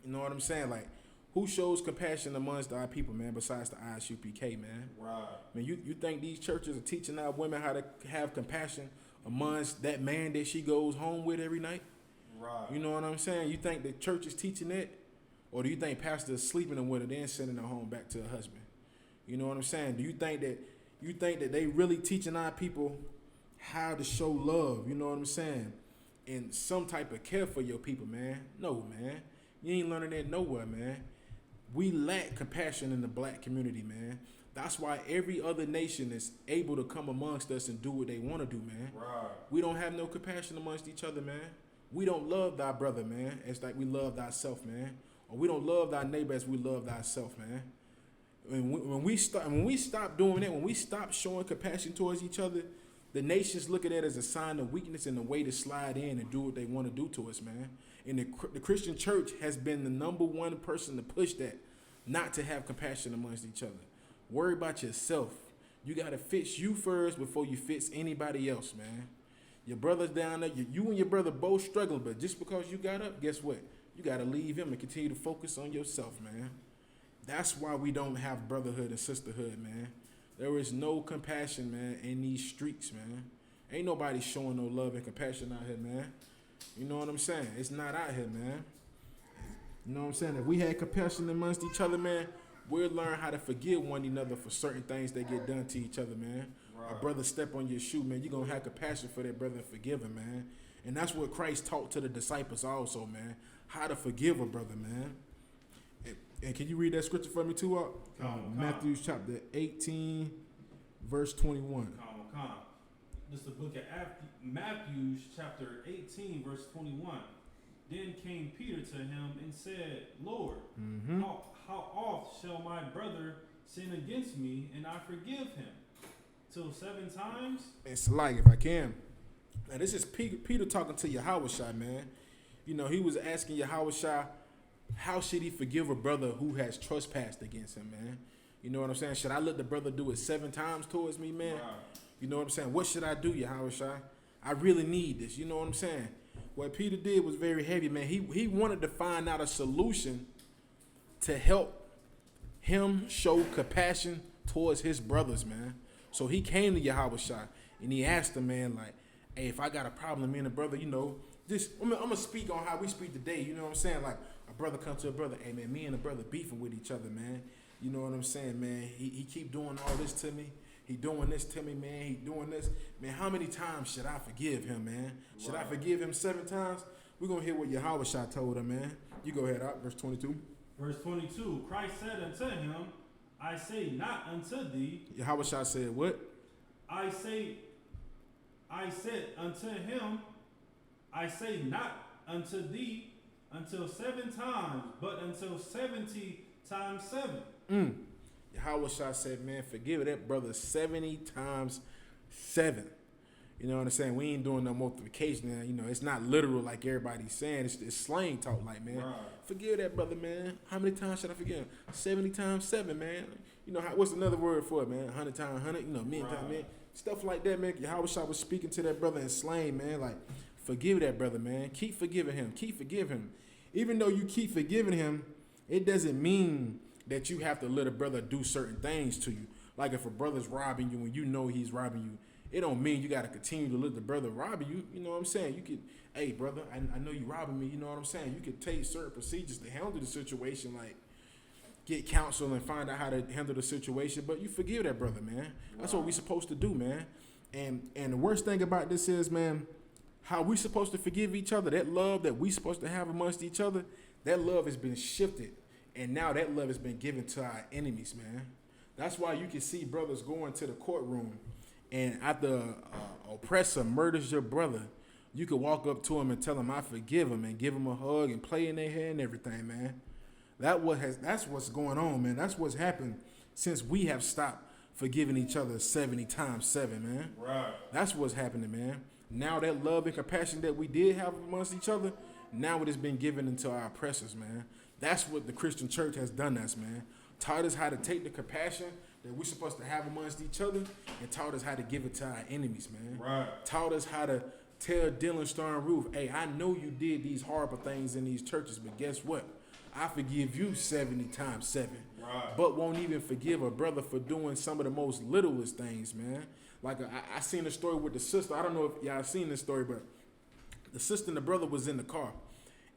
You know what I'm saying? Like, who shows compassion amongst our people, man, besides the I.S.U.P.K, man? Right. I mean, you think these churches are teaching our women how to have compassion amongst that man that she goes home with every night? Right. You know what I'm saying? You think the church is teaching that? Or do you think pastor is sleeping with her, then sending her home back to her husband? You know what I'm saying? Do you think that they really teaching our people how to show love, you know what I'm saying, and some type of care for your people, man? No, man. You ain't learning that nowhere, man. We lack compassion in the black community, man. That's why every other nation is able to come amongst us and do what they want to do, man. Right. We don't have no compassion amongst each other, man. We don't love thy brother, man, as like we love thyself, man. Or we don't love thy neighbor as we love thyself, man. When we stop doing that, when we stop showing compassion towards each other, the nations look at that as a sign of weakness and a way to slide in and do what they want to do to us, man. And the Christian church has been the number one person to push that, not to have compassion amongst each other. Worry about yourself. You got to fix you first before you fix anybody else, man. Your brother's down there. You and your brother both struggling, but just because you got up, guess what? You got to leave him and continue to focus on yourself, man. That's why we don't have brotherhood and sisterhood, man. There is no compassion, man, in these streets, man. Ain't nobody showing no love and compassion out here, man. You know what I'm saying? It's not out here, man. You know what I'm saying? If we had compassion amongst each other, man, we'll learn how to forgive one another for certain things that get done to each other, man. Right. A brother step on your shoe, man, you're going to have compassion for that brother and forgive him, man. And that's what Christ taught to the disciples also, man. How to forgive a brother, man. And can you read that scripture for me too, Matthew chapter 18, verse 21. This is the book of Matthew chapter 18, verse 21. Then came Peter to him and said, Lord, how oft shall my brother sin against me and I forgive him? Till 7 times? It's like, if I can. And this is Peter talking to Yahawashi, man. You know, he was asking Yahawashi, how should he forgive a brother who has trespassed against him, man? You know what I'm saying? Should I let the brother do it 7 times towards me, man? Right. You know what I'm saying? What should I do, Yahawashi? I really need this. You know what I'm saying? What Peter did was very heavy, man. He wanted to find out a solution to help him show compassion towards his brothers, man. So he came to Yahawashi and he asked him, man, like, hey, if I got a problem, me and a brother, you know, just I'm gonna speak on how we speak today. You know what I'm saying? Like, a brother come to a brother, hey, man, me and a brother beefing with each other, man. You know what I'm saying, man? He keep doing all this to me. He doing this to me, man. He doing this. Man, how many times should I forgive him, man? Should I forgive him 7 times? We're going to hear what Yahawashi told him, man. You go ahead, out, verse 22. Verse 22, Christ said unto him, I say not unto thee. Yahawashi said what? I said unto him, I say not unto thee until 7 times, but until 70 times 7. Yahawashi said, man, forgive that brother 70 times 7. You know what I'm saying? We ain't doing no multiplication now. You know, it's not literal like everybody's saying. It's slang talk, like, man. Right. Forgive that brother, man. How many times should I forgive him? 70 times 7, man. You know, what's another word for it, man? 100 times 100, you know, million times, man. Stuff like that, man. Yahawashi was speaking to that brother in slang, man. Like, forgive that brother, man. Keep forgiving him. Keep forgiving him. Even though you keep forgiving him, it doesn't mean that you have to let a brother do certain things to you. Like, if a brother's robbing you and you know he's robbing you, it don't mean you got to continue to let the brother rob you. You know what I'm saying? You could, hey, brother, I know you robbing me. You know what I'm saying? You could take certain procedures to handle the situation, like get counsel and find out how to handle the situation. But you forgive that brother, man. That's what we supposed to do, man. And the worst thing about this is, man, how we supposed to forgive each other, that love that we supposed to have amongst each other, that love has been shifted. And now that love has been given to our enemies, man. That's why you can see brothers going to the courtroom, and after an oppressor murders your brother, you could walk up to him and tell him, I forgive him, and give him a hug and play in their hair and everything, man. That's what's going on, man. That's what's happened since we have stopped forgiving each other 70 times 7, man. Right. That's what's happening, man. Now that love and compassion that we did have amongst each other, now it has been given into our oppressors, man. That's what the Christian church has done us, man. Taught us how to take the compassion that we're supposed to have amongst each other and taught us how to give it to our enemies, man. Right. Taught us how to tell Dylan Stern Roof, hey, I know you did these horrible things in these churches, but guess what? I forgive you 70 times 7. Right. But won't even forgive a brother for doing some of the most littlest things, man. Like, I seen a story with the sister. I don't know if y'all seen this story, but the sister and the brother was in the car,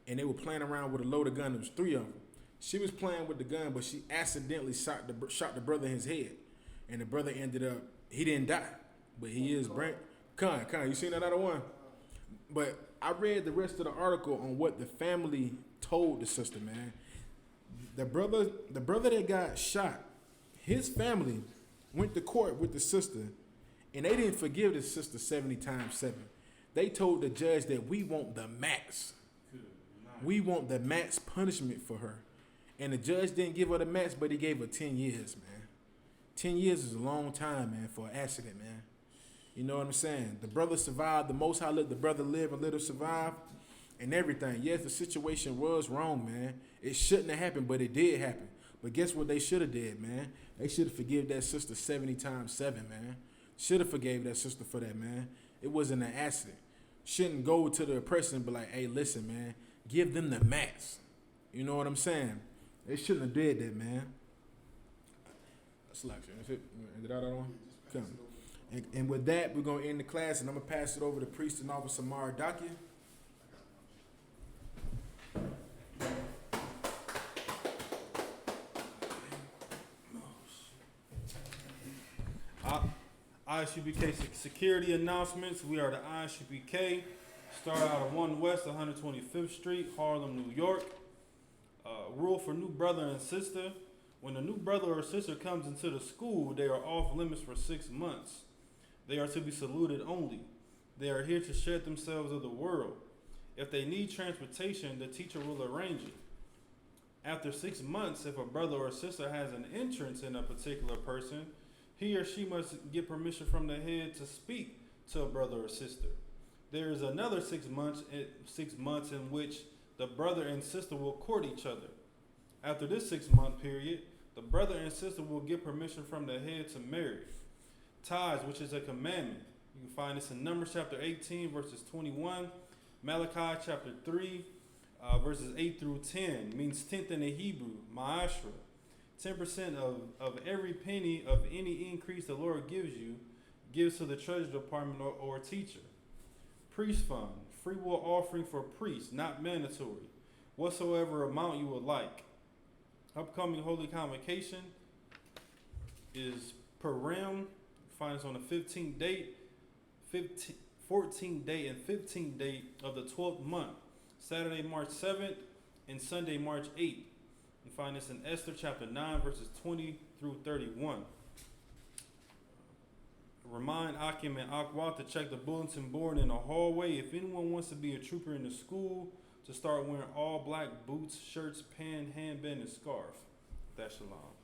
and they were playing around with a loaded gun. There was 3 of them. She was playing with the gun, but she accidentally shot the brother in his head. And the brother ended up, he didn't die, but he is brain. Con, you seen that other one? But I read the rest of the article on what the family told the sister, man. The brother that got shot, his family went to court with the sister, and they didn't forgive the sister 70 times 7. They told the judge that we want the max. We want the max punishment for her. And the judge didn't give her the max, but he gave her 10 years, man. 10 years is a long time, man, for an accident, man. You know what I'm saying? The brother survived. The Most High let the brother live and let her survive and everything. Yes, the situation was wrong, man. It shouldn't have happened, but it did happen. But guess what they should have did, man? They should have forgive that sister 70 times 7, man. Should have forgave that sister for that, man. It wasn't an accident. Shouldn't go to the oppressor and be like, hey, listen, man, give them the max. You know what I'm saying? They shouldn't have did that, man. That's like, is it? Ended out that one? Come. And with that, we're going to end the class, and I'm going to pass it over to Priest and Officer Maradaki. I.S.U.P.K. security announcements. We are the I.S.U.P.K. Start out of 1 West 125th Street, Harlem, New York. Rule for new brother and sister. When a new brother or sister comes into the school, they are off limits for 6 months. They are to be saluted only. They are here to shed themselves of the world. If they need transportation, the teacher will arrange it. After 6 months, if a brother or sister has an interest in a particular person, he or she must get permission from the head to speak to a brother or sister. There is another 6 months, 6 months in which the brother and sister will court each other. After this 6-month period, the brother and sister will get permission from the head to marry. Tithes, which is a commandment. You can find this in Numbers chapter 18, verses 21, Malachi chapter 3, verses 8 through 10, means tenth in the Hebrew, ma'ashra. 10% of every penny of any increase the Lord gives you, gives to the treasury department or teacher. Priest fund, free will offering for priests, not mandatory, whatsoever amount you would like. Upcoming Holy Convocation is Purim, find us on the 14th date and 15th date of the 12th month, Saturday, March 7th and Sunday, March 8th. You find this in Esther chapter 9, verses 20 through 31. Remind Akim and Akwat to check the bulletin board in the hallway. If anyone wants to be a trooper in the school, to start wearing all black boots, shirts, pen, handband, and scarf. That's Shalom.